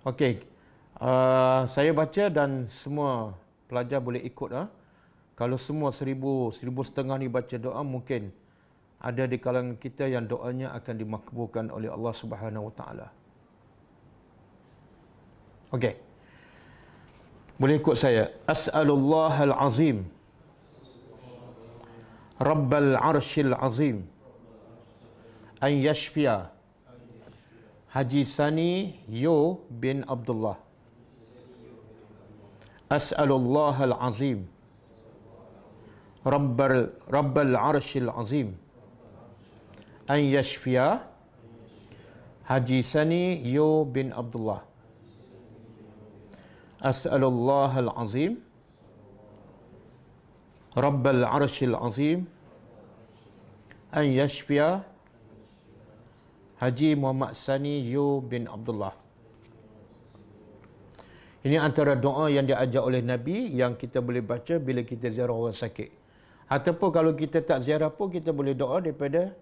Okey. Saya baca dan semua pelajar boleh ikut. Kalau semua 1,000 setengah ni baca doa, mungkin ada di kalangan kita yang doanya akan dimakbulkan oleh Allah Subhanahu wa taala. Okey. Boleh ikut saya. As'alullahal azim Rabbal arshil azim an yashfiya Haji Sani Yo bin Abdullah. As'alullahal azim Rabbal Arshil Azim an yashfiya Haji Sani Yo bin Abdullah. As'alullahal Azim Rabbal Arshil Azim an yashfiya Haji Muhammad Sani Yo bin Abdullah. Ini antara doa yang diajar oleh Nabi yang kita boleh baca bila kita ziarah orang sakit. Ataupun kalau kita tak ziarah pun kita boleh doa daripada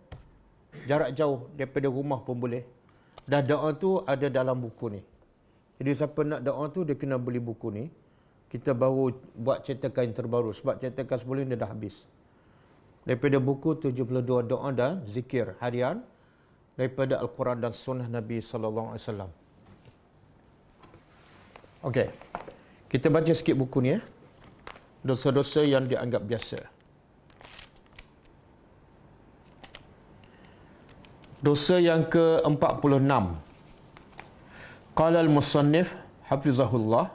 jarak jauh, daripada rumah pun boleh. Dan doa tu ada dalam buku ni. Jadi siapa nak doa tu dia kena beli buku ni. Kita baru buat cetakan yang terbaru sebab cetakan sebelum ni dah habis. Daripada buku 72 doa dan zikir harian daripada Al-Quran dan Sunnah Nabi sallallahu alaihi wasallam. Okey. Kita baca sikit buku ni ya. Dosa-dosa yang dianggap biasa. Dosa yang ke-46. Qala al-musannif hafizahullah,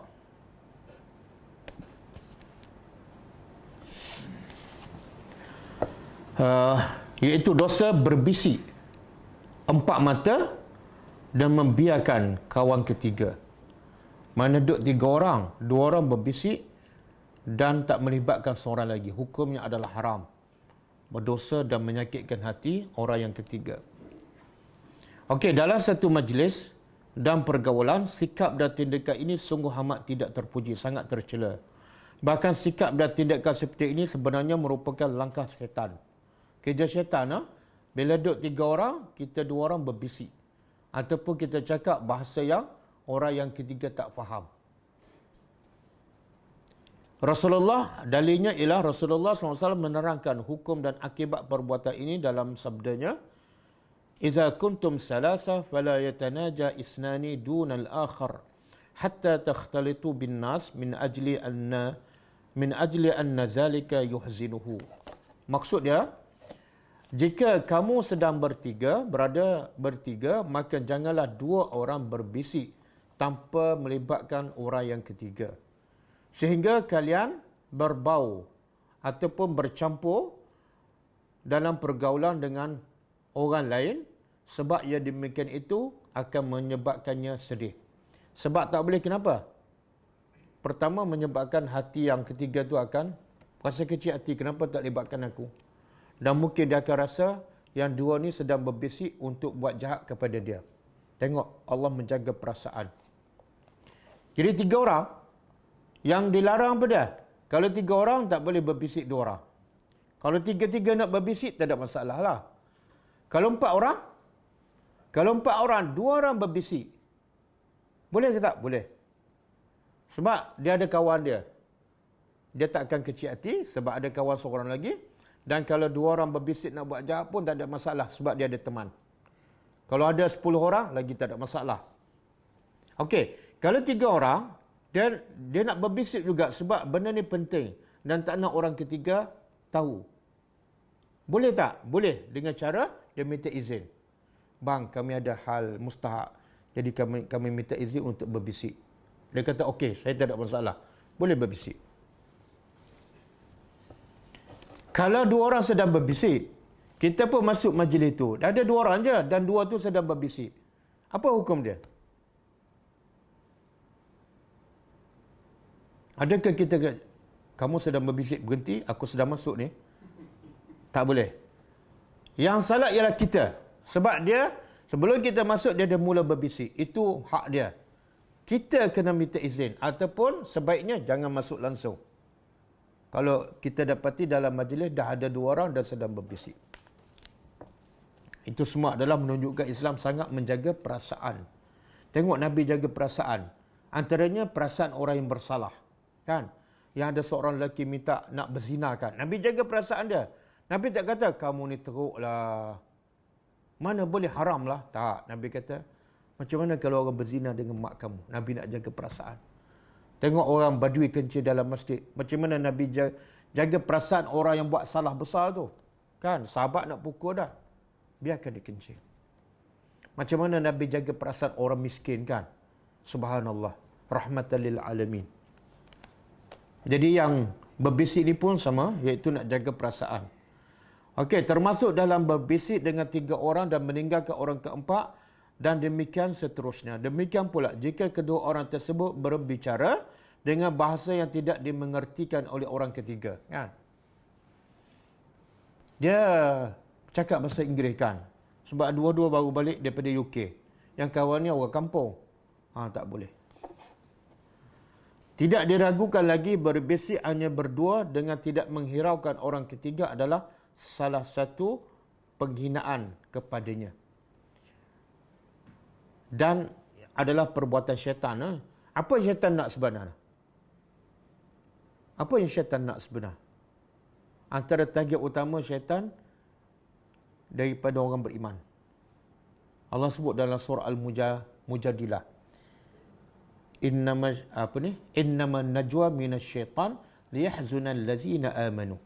iaitu dosa berbisik, empat mata dan membiarkan kawan ketiga. Mana duduk 3 orang, 2 orang berbisik dan tak melibatkan seorang lagi. Hukumnya adalah haram, berdosa dan menyakitkan hati orang yang ketiga. Okey, dalam satu majlis dan pergaulan, sikap dan tindakan ini sungguh amat tidak terpuji, sangat tercela. Bahkan sikap dan tindakan seperti ini sebenarnya merupakan langkah syaitan. Kerja syaitan, bila duduk 3 orang, kita 2 orang berbisik. Ataupun kita cakap bahasa yang orang yang ketiga tak faham. Rasulullah, dalilnya ialah Rasulullah SAW menerangkan hukum dan akibat perbuatan ini dalam sabdanya, "Iza kuntum salasa fala yatanaja isnani duna al-akhar hatta takhtalitu bin nas min ajli anna zalika yuhzinuhu." Maksud dia, jika kamu sedang berada bertiga, maka janganlah 2 orang berbisik tanpa melibatkan orang yang ketiga, sehingga kalian berbau ataupun bercampur dalam pergaulan dengan orang lain, sebab yang demikian itu akan menyebabkannya sedih. Sebab tak boleh, kenapa? Pertama, menyebabkan hati yang ketiga tu akan rasa kecil hati, kenapa tak libatkan aku? Dan mungkin dia akan rasa yang 2 ni sedang berbisik untuk buat jahat kepada dia. Tengok, Allah menjaga perasaan. Jadi 3 orang yang dilarang apa dia? Kalau 3 orang tak boleh berbisik 2 orang. Kalau 3-3 nak berbisik tak ada masalah lah. Kalau 4 orang? Kalau 4 orang, 2 orang berbisik. Boleh ke tak? Boleh. Sebab dia ada kawan dia. Dia tak akan kecil hati sebab ada kawan seorang lagi. Dan kalau 2 orang berbisik nak buat jahat pun tak ada masalah sebab dia ada teman. Kalau ada 10 orang, lagi tak ada masalah. Okey, kalau 3 orang, dia nak berbisik juga sebab benda ni penting dan tak nak orang ketiga tahu. Boleh tak? Boleh, dengan cara dia minta izin. Bang, kami ada hal mustahak, jadi kami minta izin untuk berbisik. Dia kata, okey, saya tak ada masalah. Boleh berbisik. Kalau 2 orang sedang berbisik, kita pun masuk majlis itu. Ada 2 orang je dan 2 tu sedang berbisik. Apa hukum dia? Adakah kita, kamu sedang berbisik, berhenti, aku sedang masuk ni? Tak boleh. Yang salah ialah kita. Sebab dia, sebelum kita masuk, dia dah mula berbisik. Itu hak dia. Kita kena minta izin. Ataupun sebaiknya jangan masuk langsung. Kalau kita dapati dalam majlis dah ada 2 orang dan sedang berbisik. Itu semua adalah menunjukkan Islam sangat menjaga perasaan. Tengok Nabi jaga perasaan. Antaranya perasaan orang yang bersalah. Kan? Yang ada seorang lelaki minta nak berzinakan. Nabi jaga perasaan dia. Nabi tak kata, kamu ni teruklah. Mana boleh haram lah. Tak. Nabi kata, macam mana kalau orang berzina dengan mak kamu? Nabi nak jaga perasaan. Tengok orang badui kencing dalam masjid. Macam mana Nabi jaga perasaan orang yang buat salah besar tu. Kan? Sahabat nak pukul dah. Biarkan dia kencing. Macam mana Nabi jaga perasaan orang miskin, kan? Subhanallah. Rahmatan lil alamin. Jadi yang Berbisik ni pun sama, iaitu nak jaga perasaan. Okey, termasuk dalam berbisik dengan 3 orang dan meninggalkan orang keempat, dan demikian seterusnya. Demikian pula jika kedua orang tersebut berbicara dengan bahasa yang tidak dimengertikan oleh orang ketiga. Kan? Dia cakap bahasa Inggeris kan. Sebab dua-dua baru balik daripada UK. Yang kawannya orang kampung. Tak boleh. Tidak diragukan lagi berbisik hanya berdua dengan tidak menghiraukan orang ketiga adalah salah satu penghinaan kepadanya. Dan adalah perbuatan syaitan. Apa yang syaitan nak sebenarnya? Apa yang syaitan nak sebenarnya? Antara target utama syaitan daripada orang beriman. Allah sebut dalam surah Al-Mujadilah. Innama najwa minasyaitan liyahzunal ladzina amanu.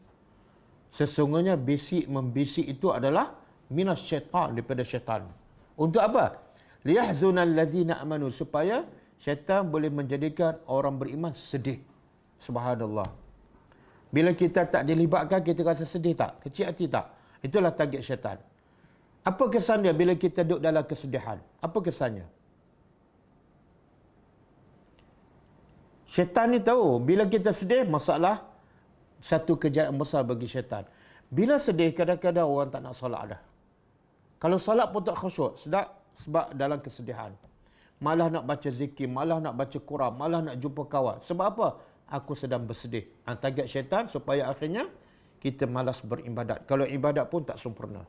Sesungguhnya membisik itu adalah minasyaitan, daripada syaitan. Untuk apa? Liyahzunal ladzina amanu, supaya syaitan boleh menjadikan orang beriman sedih. Subhanallah. Bila kita tak dilibatkan, kita rasa sedih tak? Kecil hati tak? Itulah target syaitan. Apa kesan dia bila kita duduk dalam kesedihan? Apa kesannya? Syaitan ni tahu, bila kita sedih, masalah satu kejayaan besar bagi syaitan. Bila sedih, kadang-kadang orang tak nak solat dah. Kalau solat pun tak khusyuk, sebab dalam kesedihan. Malah nak baca zikir, malah nak baca Quran, malah nak jumpa kawan. Sebab apa? Aku sedang bersedih. Target syaitan supaya akhirnya kita malas beribadat. Kalau ibadat pun tak sempurna.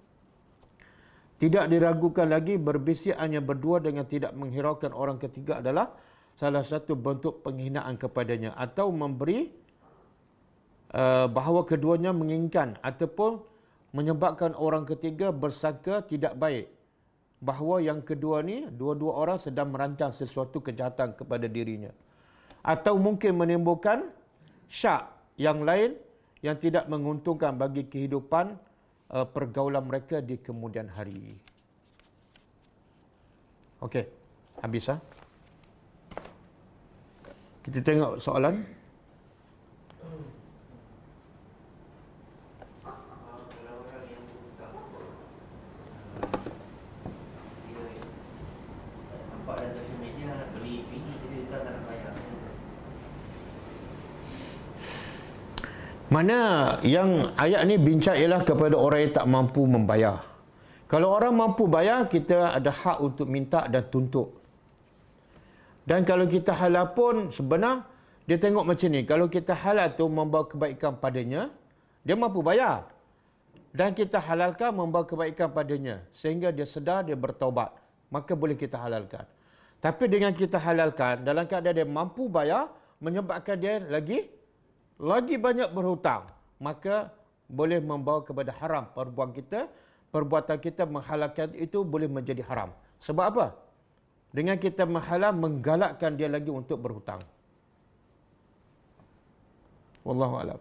Tidak diragukan lagi berbisik hanya berdua dengan tidak menghiraukan orang ketiga adalah salah satu bentuk penghinaan kepadanya, atau memberi bahawa keduanya menginginkan ataupun menyebabkan orang ketiga bersangka tidak baik bahawa yang kedua ni, dua-dua orang sedang merancang sesuatu kejahatan kepada dirinya, atau mungkin menimbulkan syak yang lain yang tidak menguntungkan bagi kehidupan pergaulan mereka di kemudian hari. Okey, habis ah. Kita tengok soalan. Mana yang ayat ni bincang ialah kepada orang yang tak mampu membayar. Kalau orang mampu bayar, kita ada hak untuk minta dan tuntut. Dan kalau kita halal pun sebenarnya dia tengok macam ni. Kalau kita halal tu membawa kebaikan padanya, dia mampu bayar. Dan kita halalkan membawa kebaikan padanya, sehingga dia sedar, dia bertaubat. Maka boleh kita halalkan. Tapi dengan kita halalkan, dalam keadaan dia mampu bayar, menyebabkan dia lagi banyak berhutang, maka boleh membawa kepada haram perbuatan kita menghalalkan itu boleh menjadi haram. Sebab apa? Dengan kita menghalal, menggalakkan dia lagi untuk berhutang. Wallahu a'lam.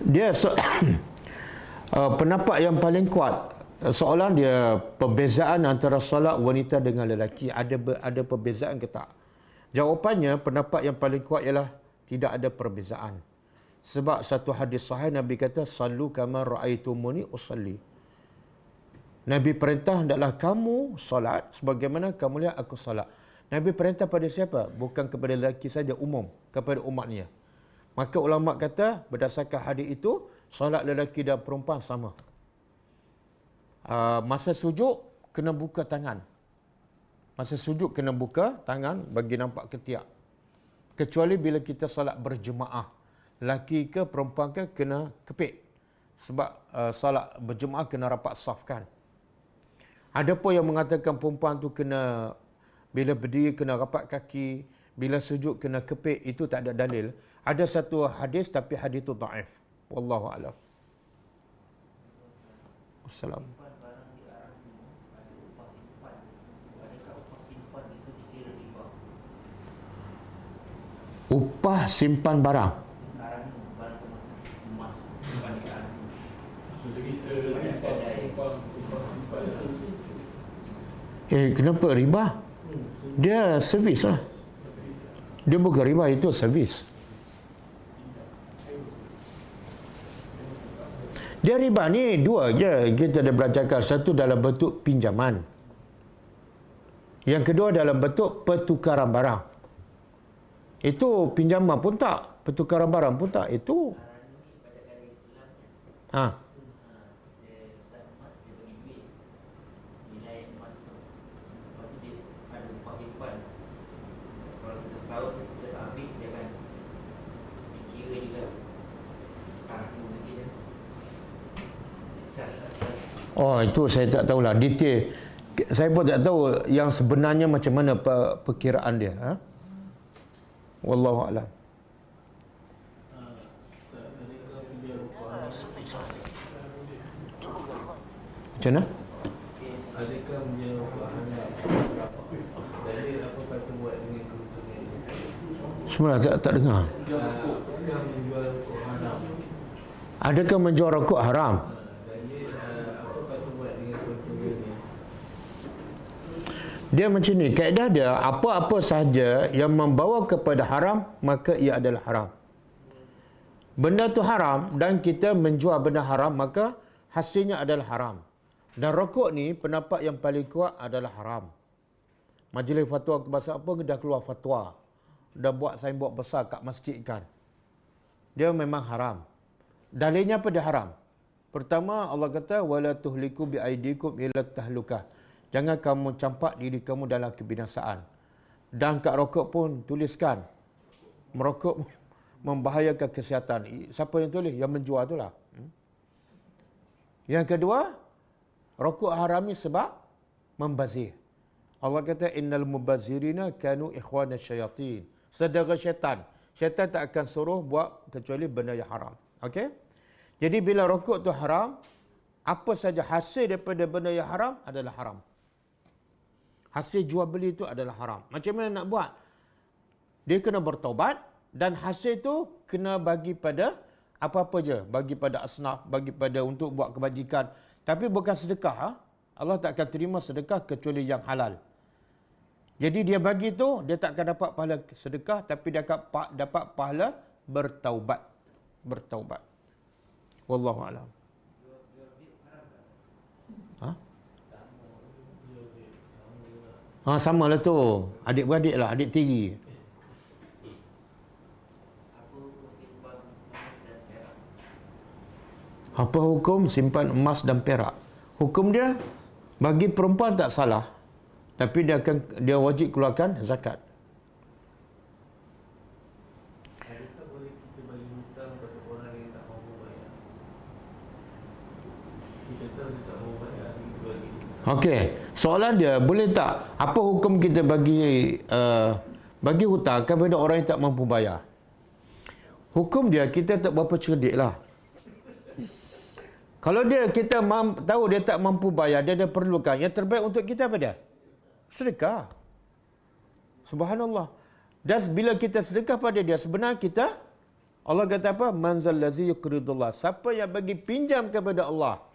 Dia pendapat yang paling kuat, soalan dia perbezaan antara solat wanita dengan lelaki, ada perbezaan ke tak? Jawapannya, pendapat yang paling kuat ialah tidak ada perbezaan. Sebab satu hadis sahih Nabi kata, sallu kama ra'aitumuni usalli. Nabi perintah hendaklah kamu solat sebagaimana kamu lihat aku solat. Nabi perintah pada siapa? Bukan kepada lelaki saja, umum, kepada umatnya. Maka ulama kata berdasarkan hadis itu, solat lelaki dan perempuan sama. Masa sujud kena buka tangan. Masa sujud kena buka tangan bagi nampak ketiak. Kecuali bila kita solat berjemaah. Lelaki ke perempuan ke kena kepit. Sebab solat berjemaah kena rapat saf kan. Ada pun yang mengatakan perempuan tu kena, bila berdiri kena rapat kaki, bila sujud kena kepit, itu tak ada dalil. Ada satu hadis tapi hadis itu dhaif. Wallahu a'lam. Wassalam. Upah simpan barang. Kenapa riba? Dia servis lah. Dia bukan riba, itu servis. Dia riba ni dua je kita dah belajarkan. Satu dalam bentuk pinjaman. Yang kedua dalam bentuk pertukaran barang. Itu pinjaman pun tak, pertukaran barang pun tak. Itu Oh, itu saya tak tahulah detail. Saya pun tak tahu yang sebenarnya macam mana perkiraan dia. Wallahu a'lam. Macam mana? Adakah menjual anak dari apa kata buat dengan keuntungan itu? Semua tak dengar. Adakah menjual rokok haram? Adakah menjual rokok haram? Dia macam ni, kaedah dia, apa-apa sahaja yang membawa kepada haram, maka ia adalah haram. Benda tu haram dan kita menjual benda haram, maka hasilnya adalah haram. Dan rokok ni, pendapat yang paling kuat adalah haram. Majlis Fatwa Kebangsaan apa dah keluar fatwa. Dah buat signboard besar kat masjid kan. Dia memang haram. Dalilnya apa dia haram? Pertama, Allah kata, وَلَا تُهْلِكُوا بِأَيْدِيكُمْ إِلَى التَّهْلُكَةِ. Jangan kamu campak diri kamu dalam kebinasaan. Dan kat rokok pun tuliskan, merokok membahayakan kesihatan. Siapa yang tulis? Yang menjual itulah. Yang kedua, rokok haram ni sebab membazir. Allah kata, innal mubazirina kanu ikhwana syayatin. Saudara syaitan. Syaitan tak akan suruh buat kecuali benda yang haram. Okey? Jadi bila rokok tu haram, apa saja hasil daripada benda yang haram adalah haram. Hasil jual beli itu adalah haram. Macam mana nak buat? Dia kena bertaubat dan hasil itu kena bagi pada apa-apa je. Bagi pada asnaf, bagi pada untuk buat kebajikan. Tapi bukan sedekah. Allah tak akan terima sedekah kecuali yang halal. Jadi dia bagi tu, dia tak akan dapat pahala sedekah, tapi dia akan dapat pahala bertaubat. Bertaubat. Wallahu a'lam. Sama lah tu. Adik-beradik lah, adik tiri. Apa hukum simpan emas dan perak? Hukum dia, bagi perempuan tak salah. Tapi dia wajib keluarkan zakat. Adakah boleh kita bagi hutang kepada orang yang tak mampu bayar? Kita tahu dia tak mampu bayar, kita bagi. Okey, soalan dia, boleh tak apa hukum kita bagi hutang kepada orang yang tak mampu bayar? Hukum dia, kita tak berapa cerdik lah. Kalau kita tahu dia tak mampu bayar, dia perlukan, yang terbaik untuk kita apa dia? Sedekah. Subhanallah. Dan bila kita sedekah pada dia, sebenarnya kita, Allah kata apa? Manzal lazi yuqridullah. Siapa yang bagi pinjam kepada Allah,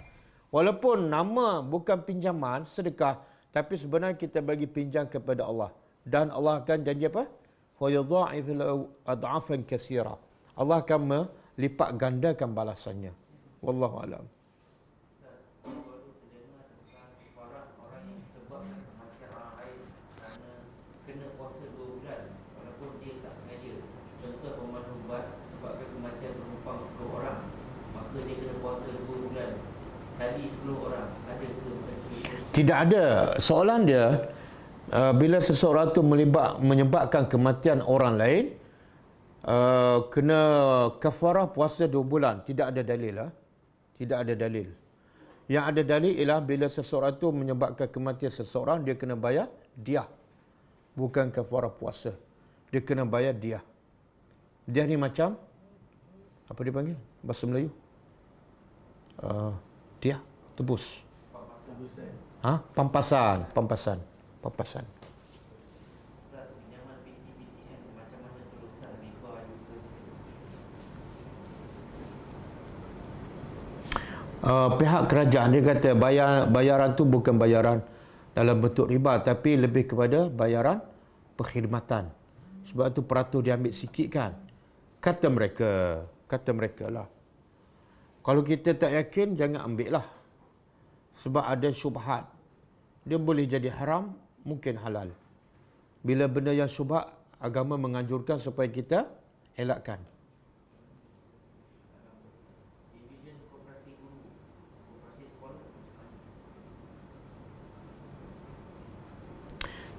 walaupun nama bukan pinjaman, sedekah, tapi sebenarnya kita bagi pinjam kepada Allah. Dan Allah akan janji apa? وَيُضَاعِفُ لَهُ أَضْعَافًا كَثِيرًا. Allah akan melipat gandakan balasannya. Wallahu a'lam. Tidak ada. Soalan dia, bila seseorang itu menyebabkan kematian orang lain, kena kafarah puasa 2 bulan. Tidak ada dalil. Tidak ada dalil. Yang ada dalil ialah bila seseorang itu menyebabkan kematian seseorang, dia kena bayar diah. Bukan kafarah puasa. Dia kena bayar diah. Diah ni macam, apa dia panggil? Bahasa Melayu? Diah, tebus. Pampasan. Pihak kerajaan dia kata bayaran tu bukan bayaran dalam bentuk riba, tapi lebih kepada bayaran perkhidmatan. Sebab tu peratus diambil sikit kan. Kata mereka lah. Kalau kita tak yakin, jangan ambil lah. Sebab ada syubhat. Dia boleh jadi haram, mungkin halal. Bila benda yang syubhat, agama menganjurkan supaya kita elakkan.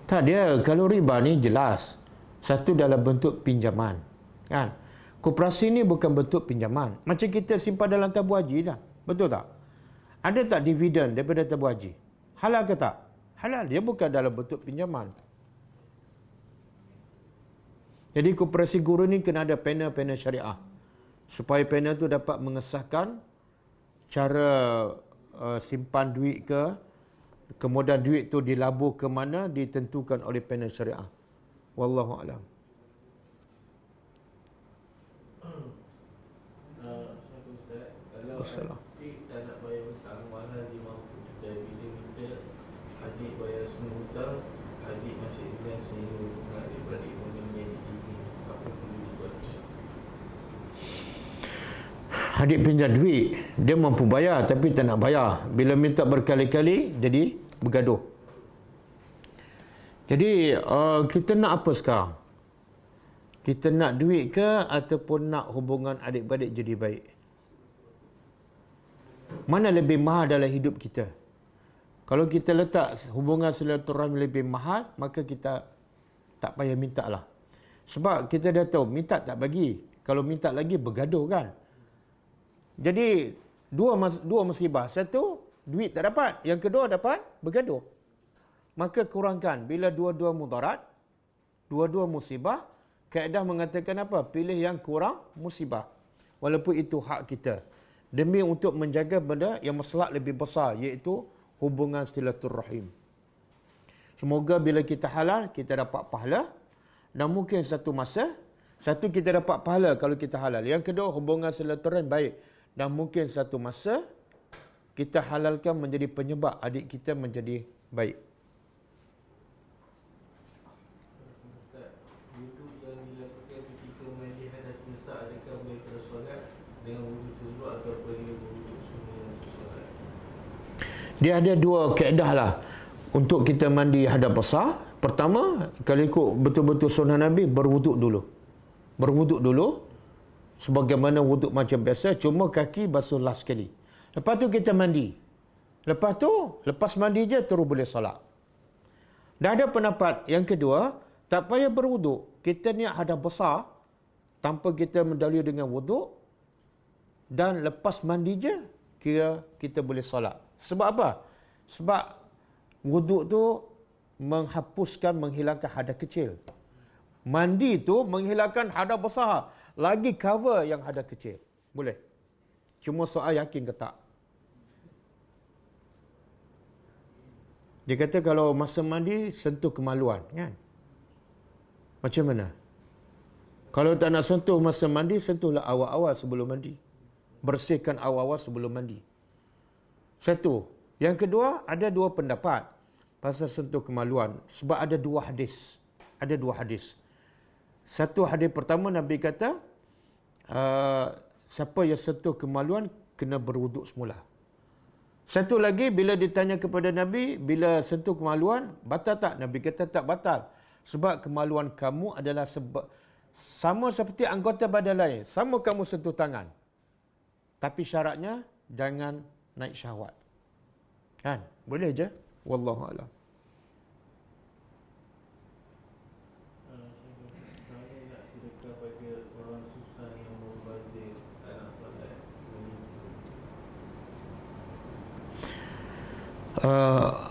Tak, dia kalau riba ni jelas. Satu dalam bentuk pinjaman. Kan? Koperasi ni bukan bentuk pinjaman. Macam kita simpan dalam tabung haji dah. Betul tak? Ada tak dividen daripada tabung haji? Halal ke tak? Halal. Dia bukan dalam bentuk pinjaman. Jadi koperasi guru ni kena ada panel-panel syariah. Supaya panel tu dapat mengesahkan cara simpan duit ke, kemudian duit tu dilabur ke mana ditentukan oleh panel syariah. Wallahu a'lam. Kalau adik tak nak bayar hutang, mahal dia mampu sudah. Bila kita adik bayar semua hutang, adik masih dengan sehingga hutang adik-beradik mengenai ini, apa perlu dibuat? Adik pinjam duit, dia mampu bayar tapi tak nak bayar. Bila minta berkali-kali, jadi bergaduh. Jadi kita nak apa sekarang? Kita nak duit ke ataupun nak hubungan adik-beradik jadi baik? Mana lebih mahal dalam hidup kita? Kalau kita letak hubungan silaturahmi lebih mahal, maka kita tak payah minta lah. Sebab kita dah tahu, minta tak bagi. Kalau minta lagi, bergaduh kan? Jadi, dua musibah. Satu, duit tak dapat. Yang kedua, dapat bergaduh. Maka kurangkan. Bila dua-dua mudarat, dua-dua musibah, kaedah mengatakan apa? Pilih yang kurang musibah. Walaupun itu hak kita. Demi untuk menjaga benda yang maslahat lebih besar, iaitu hubungan silaturahim. Semoga bila kita halal, kita dapat pahala. Dan mungkin satu masa, satu kita dapat pahala kalau kita halal. Yang kedua, hubungan silaturahim baik. Dan mungkin satu masa, kita halalkan menjadi penyebab adik kita menjadi baik. Ustaz, wuduk yang dilakukan ketika mandi hadas besar, adakah boleh terus solat dengan wuduk dulu atau perlu wuduk semua solat? Dia ada dua kaedah lah untuk kita mandi hadas besar. Pertama, kalau ikut betul-betul sunnah Nabi, berwuduk dulu. Berwuduk dulu, sebagaimana wuduk macam biasa, cuma kaki basuhlah sekali. Lepas tu kita mandi. Lepas tu, lepas mandi je terus boleh salat. Dah ada pendapat yang kedua, tak payah berwuduk. Kita niat hadas besar, tanpa kita mendahului dengan wuduk, dan lepas mandi je, kira kita boleh salat. Sebab apa? Sebab wuduk tu menghilangkan hadas kecil. Mandi tu menghilangkan hadas besar. Lagi cover yang hadas kecil. Boleh. Cuma soal yakin ke tak. Dia kata kalau masa mandi, sentuh kemaluan. Kan? Macam mana? Kalau tak nak sentuh masa mandi, sentuhlah awal-awal sebelum mandi. Bersihkan awal-awal sebelum mandi. Satu. Yang kedua, ada dua pendapat pasal sentuh kemaluan. Sebab ada dua hadis. Ada dua hadis. Satu hadis pertama, Nabi kata, siapa yang sentuh kemaluan, kena berwuduk semula. Satu lagi, bila ditanya kepada Nabi, bila sentuh kemaluan, batal tak? Nabi kata tak batal. Sebab kemaluan kamu adalah sama seperti anggota badan lain. Sama kamu sentuh tangan. Tapi syaratnya, jangan naik syahwat. Kan? Boleh je. Wallahu a'lam. Saya nak sedekah pada orang susah yang berbazir, tak nak solat.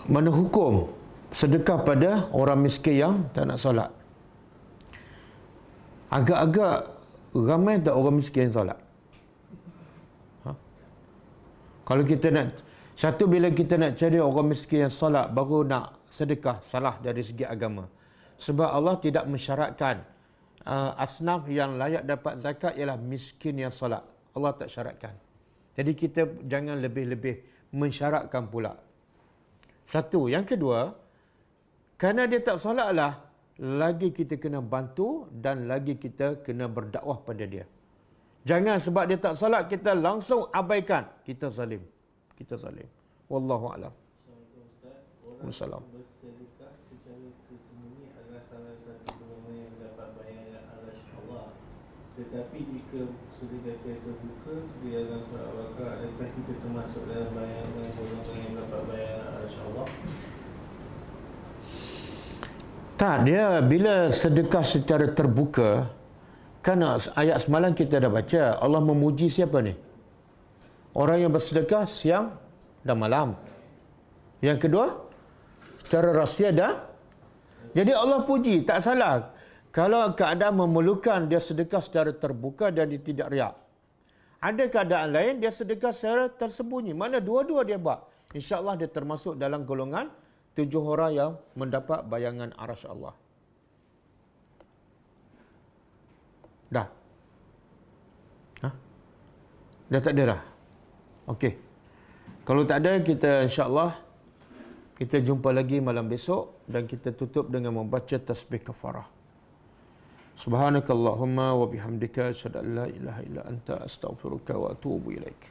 Mana hukum sedekah pada orang miskin yang tak nak solat? Agak-agak ramai tak orang miskin yang solat? Kalau kita nak, satu bila kita nak cari orang miskin yang solat, baru nak sedekah, salah dari segi agama. Sebab Allah tidak mensyaratkan asnaf yang layak dapat zakat ialah miskin yang solat. Allah tak syaratkan. Jadi kita jangan lebih-lebih mensyaratkan pula. Satu. Yang kedua, kerana dia tak solatlah, lagi kita kena bantu dan lagi kita kena berdakwah pada dia. Jangan sebab dia tak solat, kita langsung abaikan. Kita zalim. Kita zalim. Wallahu a'lam. Assalamualaikum Ustaz. Waalaikumsalam. Orang bersedekah secara tersembunyi adalah salah satu golongan yang mendapat bayaran arasy Allah. Tetapi jika sedekah secara terbuka di dalam surah Al-Baqarah, adakah kita termasuk dalam bayaran golongan yang mendapat bayaran arasy Allah? Tak, dia bila sedekah secara terbuka, kan ayat semalam kita dah baca, Allah memuji siapa ni? Orang yang bersedekah siang dan malam. Yang kedua, secara rahsia dah. Jadi Allah puji, tak salah. Kalau keadaan memerlukan dia sedekah secara terbuka dan dia tidak riak. Ada keadaan lain dia sedekah secara tersembunyi. Mana dua-dua dia buat. InsyaAllah dia termasuk dalam golongan 7 orang yang mendapat bayangan arasy Allah. Dah? Dah tak ada dah? Okey. Kalau tak ada, kita insyaAllah kita jumpa lagi malam besok dan kita tutup dengan membaca tasbih kafarah. Subhanakallahumma wa bihamdika asyhadu an la ilaha illa anta astaghfiruka wa atubu ilaik.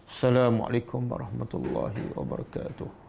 Assalamualaikum warahmatullahi wabarakatuh.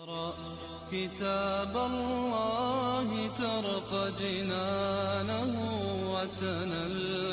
اقرأ كتاب الله ترق جنانه وتنل